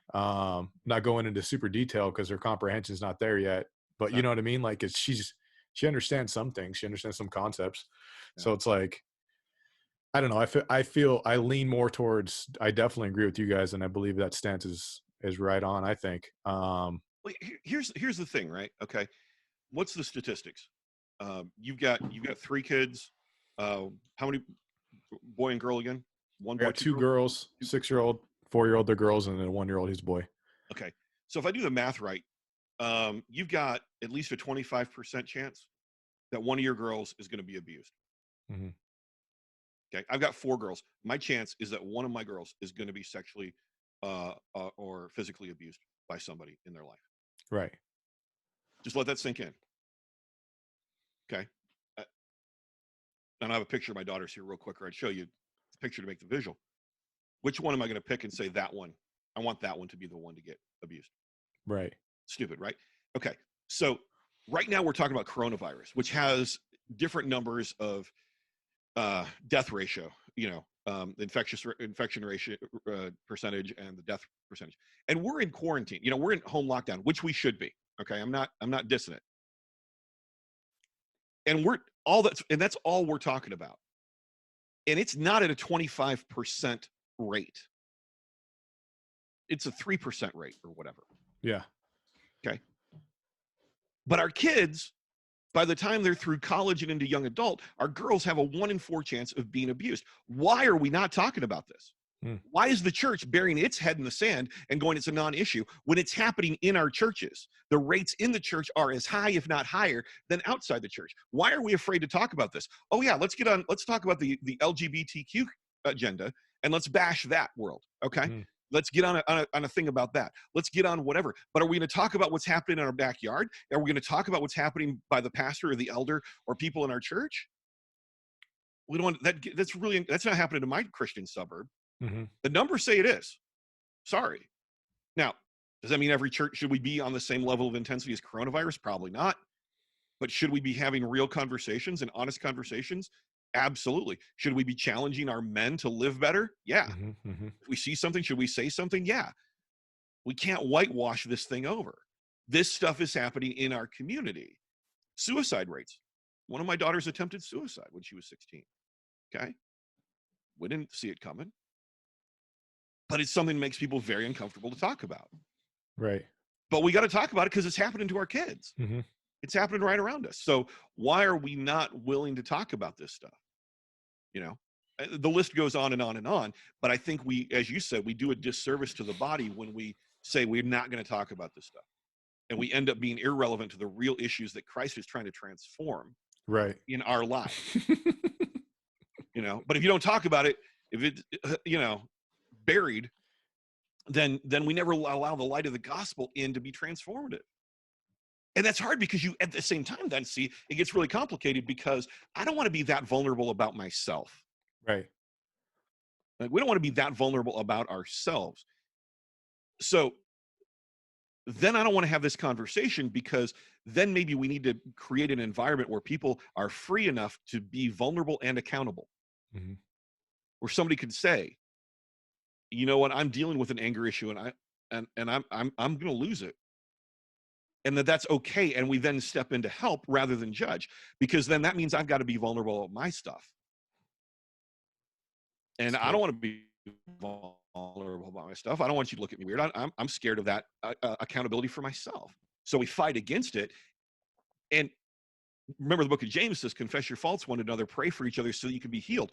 Not going into super detail because her comprehension is not there yet, but you know what I mean? Like, she understands some things, she understands some concepts. Yeah. So it's like, I don't know. I lean more towards, I definitely agree with you guys. And I believe that stance is right on, I think. Well, here's the thing, right? Okay. What's the statistics? You've got 3 kids. How many, boy and girl again? One boy, 2 girls, 6-year-old, 4-year-old, they're girls, and then a 1-year-old, he's a boy. Okay. So if I do the math right, you've got at least a 25% chance that one of your girls is going to be abused. Mm-hmm. Okay. I've got 4 girls. My chance is that one of my girls is going to be sexually or physically abused by somebody in their life. Right. Just let that sink in. Okay. And I have a picture of my daughters here real quick, or I'd show you the picture to make the visual. Which one am I going to pick and say that one? I want that one to be the one to get abused. Right. Stupid, right? Okay. So right now we're talking about coronavirus, which has different numbers of death ratio, infection ratio percentage and the death percentage. And we're in quarantine. We're in home lockdown, which we should be. Okay. I'm not dissing it. And that's all we're talking about. And it's not at a 25% rate. It's a 3% rate or whatever. Yeah. Okay. But our kids, by the time they're through college and into young adult, our girls have a 1 in 4 chance of being abused. Why are we not talking about this? Why is the church burying its head in the sand and going, it's a non-issue, when it's happening in our churches? The rates in the church are as high, if not higher, than outside the church. Why are we afraid to talk about this? Oh yeah, let's talk about the LGBTQ agenda, and let's bash that world, okay? Let's get on a thing about that. Let's get on whatever. But are we going to talk about what's happening in our backyard? Are we going to talk about what's happening by the pastor or the elder or people in our church? We don't want that. That's not happening in my Christian suburb. The numbers say it is. Sorry. Now, does that mean every church, should we be on the same level of intensity as coronavirus? Probably not. But should we be having real conversations and honest conversations? Absolutely. Should we be challenging our men to live better? Yeah. If we see something, should we say something? Yeah. We can't whitewash this thing over. This stuff is happening in our community. Suicide rates. One of my daughters attempted suicide when she was 16. Okay. We didn't see it coming. But it's something that makes people very uncomfortable to talk about. Right. But we got to talk about it because it's happening to our kids. It's happening right around us. So why are we not willing to talk about this stuff? You know, the list goes on and on and on. But I think we, as you said, we do a disservice to the body when we say we're not going to talk about this stuff. And we end up being irrelevant to the real issues that Christ is trying to transform in our lives. You know, but if you don't talk about it, if it, buried, then we never allow the light of the gospel in to be transformative. And that's hard because you, at the same time, then see, it gets really complicated because I don't want to be that vulnerable about myself. Right. Like, we don't want to be that vulnerable about ourselves. So then I don't want to have this conversation, because then maybe we need to create an environment where people are free enough to be vulnerable and accountable. Where somebody could say, you know what, I'm dealing with an anger issue, and I'm going to lose it. And that's okay. And we then step in to help rather than judge, because then that means I've got to be vulnerable about my stuff. And I don't want to be vulnerable about my stuff. I don't want you to look at me weird. I'm scared of that accountability for myself. So we fight against it. And remember, the book of James says, confess your faults one another, pray for each other so that you can be healed.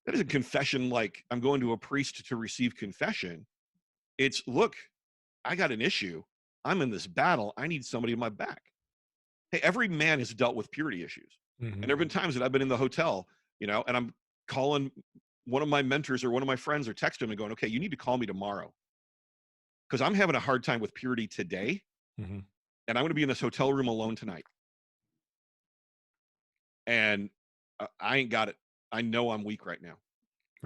That isn't confession like I'm going to a priest to receive confession. It's, look, I got an issue. I'm in this battle. I need somebody in my back. Hey, every man has dealt with purity issues. And there have been times that I've been in the hotel, and I'm calling one of my mentors or one of my friends, or texting him and going, okay, you need to call me tomorrow, because I'm having a hard time with purity today. And I'm going to be in this hotel room alone tonight. And I ain't got it. I know I'm weak right now.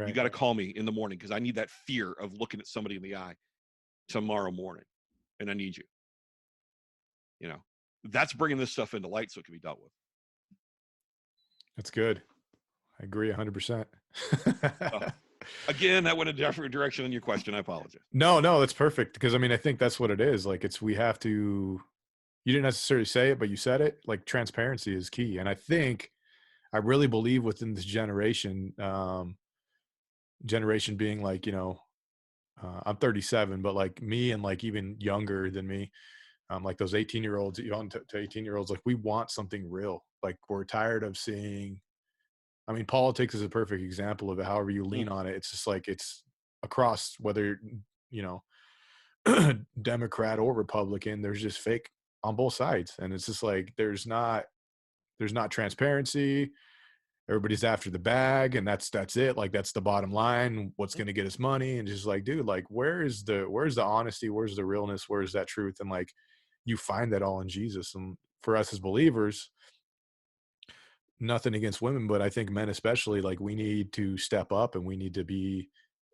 You got to call me in the morning, because I need that fear of looking at somebody in the eye tomorrow morning. And I need you. That's bringing this stuff into light so it can be dealt with. That's good. I agree 100%. Again, that went a different direction than your question. I apologize. No, that's perfect. Because I think that's what it is. Like, we have to, you didn't necessarily say it, but you said it, like, transparency is key. And I really believe within this generation being like, I'm 37, but like me and like even younger than me, like those 18-year-olds, young to 18-year-olds, like, we want something real. Like, we're tired of seeing, politics is a perfect example of it. However you lean on it, it's just like, it's across, whether, Democrat or Republican, there's just fake on both sides. And it's just like, there's not transparency. Everybody's after the bag, and that's it. Like, that's the bottom line. What's going to get us money? And just like, dude, like, where's the honesty? Where's the realness? Where's that truth? And like, you find that all in Jesus. And for us as believers, nothing against women, but I think men especially, like, we need to step up, and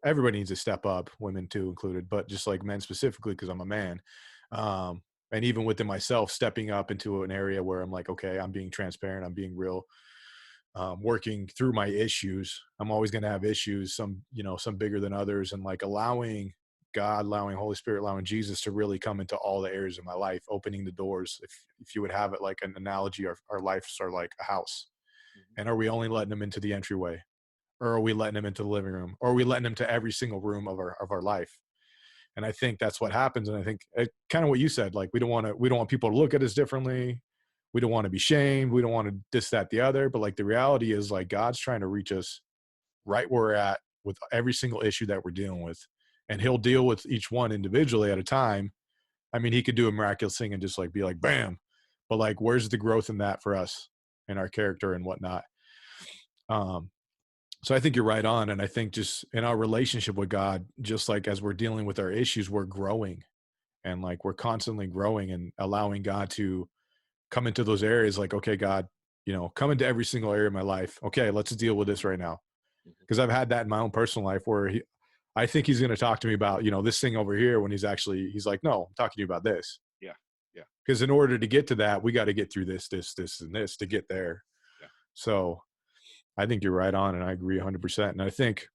everybody needs to step up, women too included, but just like men specifically, because I'm a man. And even within myself, stepping up into an area where I'm like, okay, I'm being transparent, I'm being real. Working through my issues. I'm always going to have issues, some bigger than others, and like allowing God, allowing Holy Spirit, allowing Jesus to really come into all the areas of my life, opening the doors. If you would have it like an analogy, our lives are like a house. And are we only letting them into the entryway, or are we letting them into the living room, or are we letting them to every single room of our life? And I think that's what happens. And I think kind of what you said, like, we don't want people to look at us differently. We don't want to be shamed. We don't want to this, that, the other. But like, the reality is, like, God's trying to reach us right where we're at, with every single issue that we're dealing with, and he'll deal with each one individually at a time. I mean, he could do a miraculous thing and just like be like, bam. But like, where's the growth in that for us and our character and whatnot? So I think you're right on. And I think just in our relationship with God, just like as we're dealing with our issues, we're growing, and like we're constantly growing and allowing God to come into those areas. Like, okay, God, come into every single area of my life. Okay, let's deal with this right now. Because I've had that in my own personal life where I think he's going to talk to me about, this thing over here, when he's like, no, I'm talking to you about this. Yeah. Yeah. Because in order to get to that, we got to get through this, and this to get there. Yeah. So I think you're right on, and I agree 100%. And I think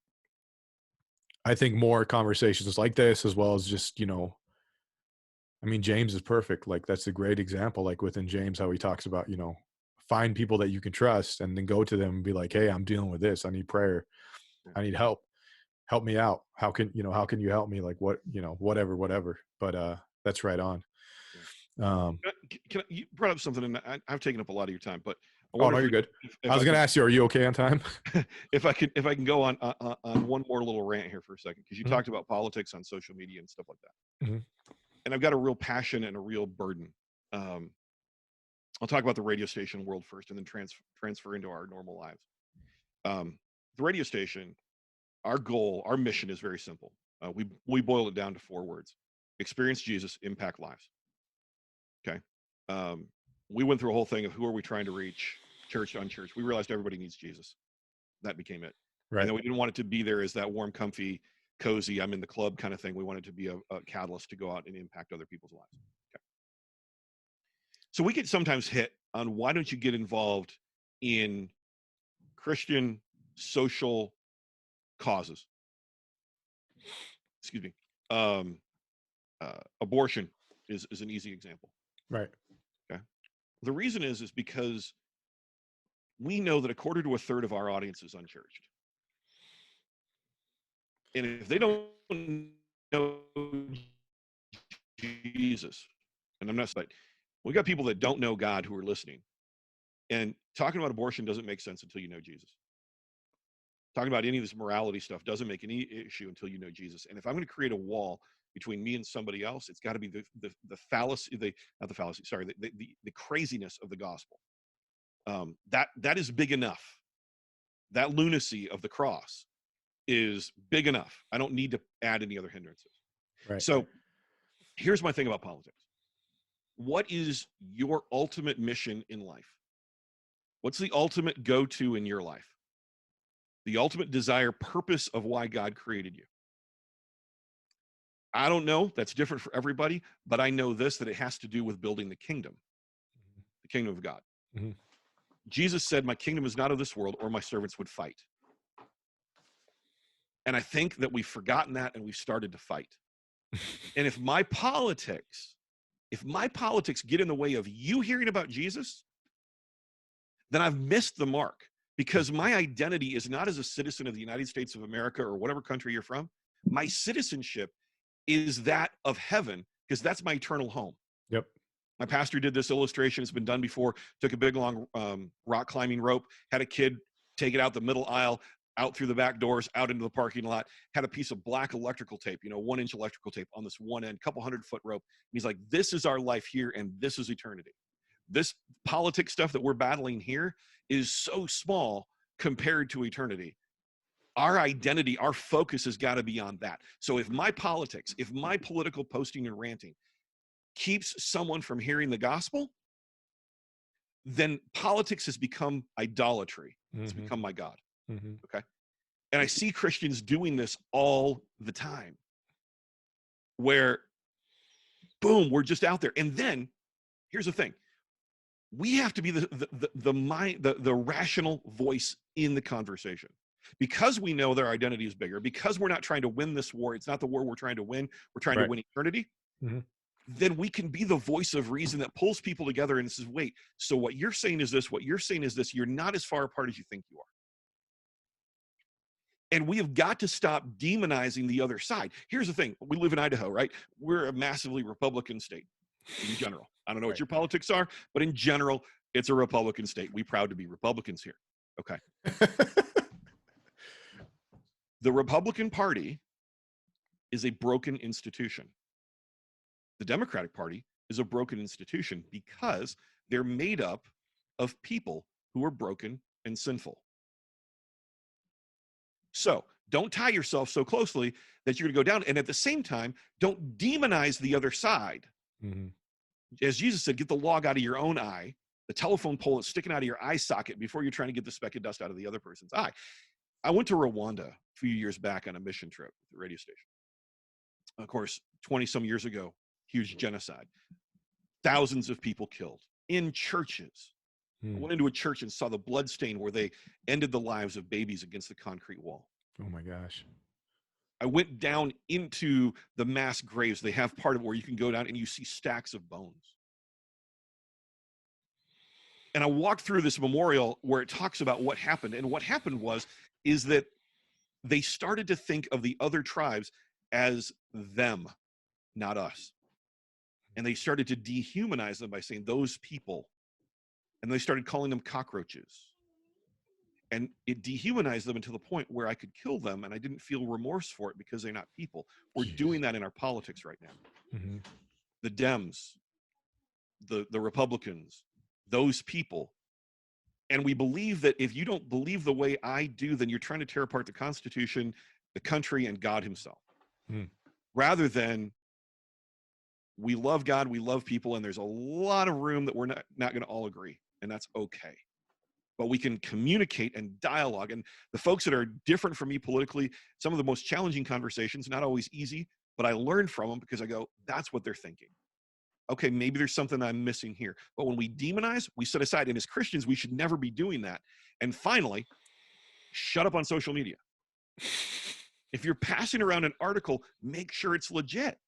more conversations like this, as well as just, I mean, James is perfect. Like, that's a great example. Like within James, how he talks about, find people that you can trust and then go to them and be like, hey, I'm dealing with this. I need prayer. I need help. Help me out. How can you help me? Like what, whatever. But that's right on. You brought up something, and I've taken up a lot of your time, but oh no, you're good. I was going to ask you, are you okay on time? if I can go on one more little rant here for a second, because you talked about politics on social media and stuff like that. And I've got a real passion and a real burden. I'll talk about the radio station world first, and then transfer into our normal lives. The radio station, our goal, our mission is very simple. We boiled it down to 4 words: experience Jesus, impact lives. Okay. We went through a whole thing of who are we trying to reach, church, unchurched. We realized everybody needs Jesus. That became it. Right. And then we didn't want it to be there as that warm, comfy, cozy, I'm in the club kind of thing. We wanted it to be a catalyst to go out and impact other people's lives. Okay. So we get sometimes hit on, why don't you get involved in Christian social causes? Excuse me. Abortion is an easy example. Right. Okay. The reason is because we know that 1/4 to 1/3 of our audience is unchurched. And if they don't know Jesus, and I'm not, but we got people that don't know God who are listening. And talking about abortion doesn't make sense until you know Jesus. Talking about any of this morality stuff doesn't make any issue until you know Jesus. And if I'm going to create a wall between me and somebody else, it's got to be the fallacy, not the fallacy, sorry, the craziness of the gospel. That is big enough. That lunacy of the cross is big enough. I don't need to add any other hindrances. Right. So here's my thing about politics. What is your ultimate mission in life? What's the ultimate go-to in your life? The ultimate desire, purpose of why God created you? I don't know. That's different for everybody, but I know this, that it has to do with building the kingdom of God. Mm-hmm. Jesus said, my kingdom is not of this world, or my servants would fight. And I think that we've forgotten that, and we've started to fight. And if my politics get in the way of you hearing about Jesus, then I've missed the mark, because my identity is not as a citizen of the United States of America or whatever country you're from. My citizenship is that of heaven, because that's my eternal home. Yep. My pastor did this illustration. It's been done before. Took a big, long rock climbing rope, had a kid take it out the middle aisle, out through the back doors, out into the parking lot, had a piece of black electrical tape, 1-inch electrical tape on this one end, couple 100-foot rope. And he's like, this is our life here, and this is eternity. This politics stuff that we're battling here is so small compared to eternity. Our identity, our focus has got to be on that. So if my politics, if my political posting and ranting keeps someone from hearing the gospel, then politics has become idolatry. It's become my God. Okay. And I see Christians doing this all the time, where boom, we're just out there. And then here's the thing. We have to be the rational voice in the conversation, because we know their identity is bigger, because we're not trying to win this war. It's not the war we're trying to win. We're trying to win eternity. Then we can be the voice of reason that pulls people together and says, wait, so what you're saying is this, what you're saying is this. You're not as far apart as you think you are. And we have got to stop demonizing the other side. Here's the thing. We live in Idaho, right? We're a massively Republican state in general. I don't know what your politics are, but in general, it's a Republican state. We proud to be Republicans here. Okay. The Republican Party is a broken institution. The Democratic Party is a broken institution because they're made up of people who are broken and sinful. So don't tie yourself so closely that you're going to go down. And at the same time, don't demonize the other side. Mm-hmm. As Jesus said, get the log out of your own eye, the telephone pole that's sticking out of your eye socket before you're trying to get the speck of dust out of the other person's eye. I went to Rwanda a few years back on a mission trip with the radio station. Of course, 20 some years ago, huge genocide. Thousands of people killed in churches. I went into a church and saw the blood stain where they ended the lives of babies against the concrete wall. Oh my gosh. I went down into the mass graves. They have part of it where you can go down and you see stacks of bones. And I walked through this memorial where it talks about what happened. And what happened is that they started to think of the other tribes as them, not us. And they started to dehumanize them by saying those people. And they started calling them cockroaches. And it dehumanized them until the point where I could kill them and I didn't feel remorse for it because they're not people. We're doing that in our politics right now. Mm-hmm. The Dems, the Republicans, those people. And we believe that if you don't believe the way I do, then you're trying to tear apart the Constitution, the country, and God himself. Rather than we love God, we love people, and there's a lot of room that we're not going to all agree, and that's okay. But we can communicate and dialogue. And the folks that are different from me politically, some of the most challenging conversations, not always easy, but I learn from them because I go, that's what they're thinking. Okay, maybe there's something I'm missing here. But when we demonize, we set aside. And as Christians, we should never be doing that. And finally, shut up on social media. If you're passing around an article, make sure it's legit.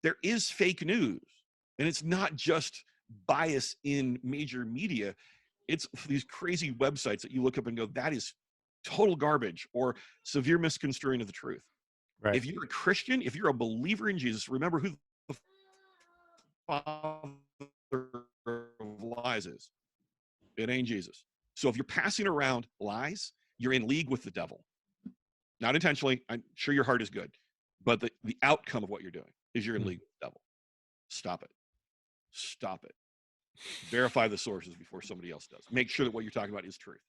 There is fake news. And it's not just bias in major media. It's these crazy websites that you look up and go, that is total garbage or severe misconstruing of the truth. Right. If you're a Christian, if you're a believer in Jesus, remember who the father of lies is. It ain't Jesus. So if you're passing around lies, you're in league with the devil. Not intentionally. I'm sure your heart is good. But the outcome of what you're doing is you're in league with the devil. Stop it. Stop it. Verify the sources before somebody else does. Make sure that what you're talking about is truth.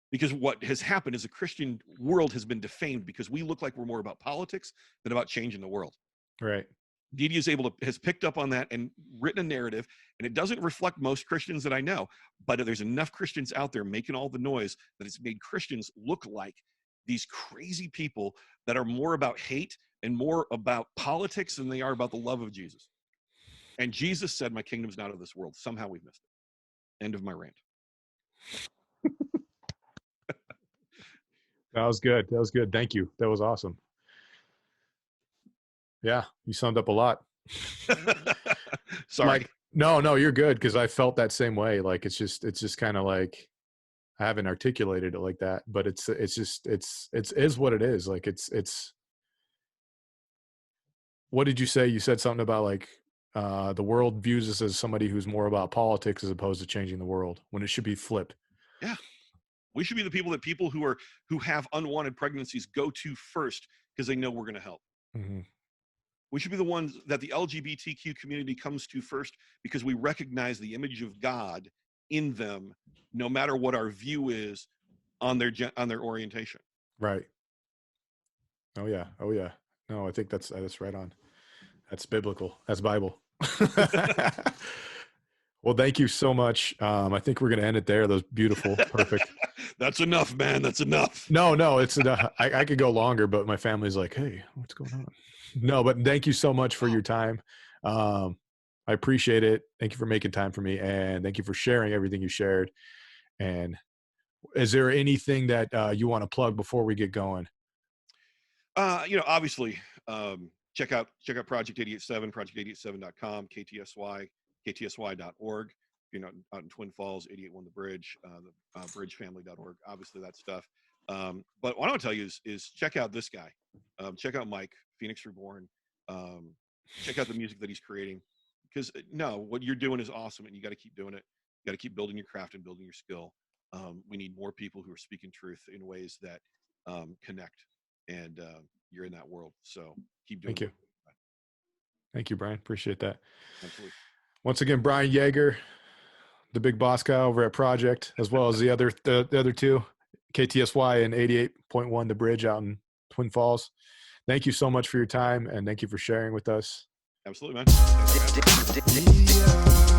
Because what has happened is the Christian world has been defamed because we look like we're more about politics than about changing the world. Right. Media has picked up on that and written a narrative, and it doesn't reflect most Christians that I know, but there's enough Christians out there making all the noise that it's made Christians look like these crazy people that are more about hate and more about politics than they are about the love of Jesus. And Jesus said, my kingdom's not of this world. Somehow we've missed it. End of my rant. That was good. That was good. Thank you. That was awesome. Yeah, you summed up a lot. Sorry. Like, no, you're good, because I felt that same way. Like it's just kind of like I haven't articulated it like that, but it's what it is. Like it's. What did you say? You said something about like the world views us as somebody who's more about politics as opposed to changing the world, when it should be flipped. Yeah. We should be the people who have unwanted pregnancies go to first because they know we're going to help. Mm-hmm. We should be the ones that the LGBTQ community comes to first because we recognize the image of God in them, no matter what our view is on their orientation. Right. Oh yeah. No, I think that's right on. That's biblical. That's Bible. Well, thank you so much. I think we're going to end it there. That was beautiful. Perfect. That's enough, man. That's enough. No, it's enough. I could go longer, but my family's like, hey, what's going on? No, but thank you so much for your time. I appreciate it. Thank you for making time for me, and thank you for sharing everything you shared. And is there anything that you want to plug before we get going? Obviously, check out Project 887, project887.com, ktsy.org. Out in Twin Falls, 881 The Bridge, bridgefamily.org. Obviously, that stuff. But what I want to tell you is check out this guy. Check out Mike, Fenix ReBorn. Check out the music that he's creating. Because what you're doing is awesome, and you got to keep doing it. You got to keep building your craft and building your skill. We need more people who are speaking truth in ways that connect. and you're in that world. So keep doing Thank you. Thank you, Brian. Appreciate that. Absolutely. Once again, Brian Yager, the big boss guy over at Project, as well as the other two, KTSY and 88.1 The Bridge out in Twin Falls. Thank you so much for your time, and thank you for sharing with us. Absolutely, man. Thanks for having me.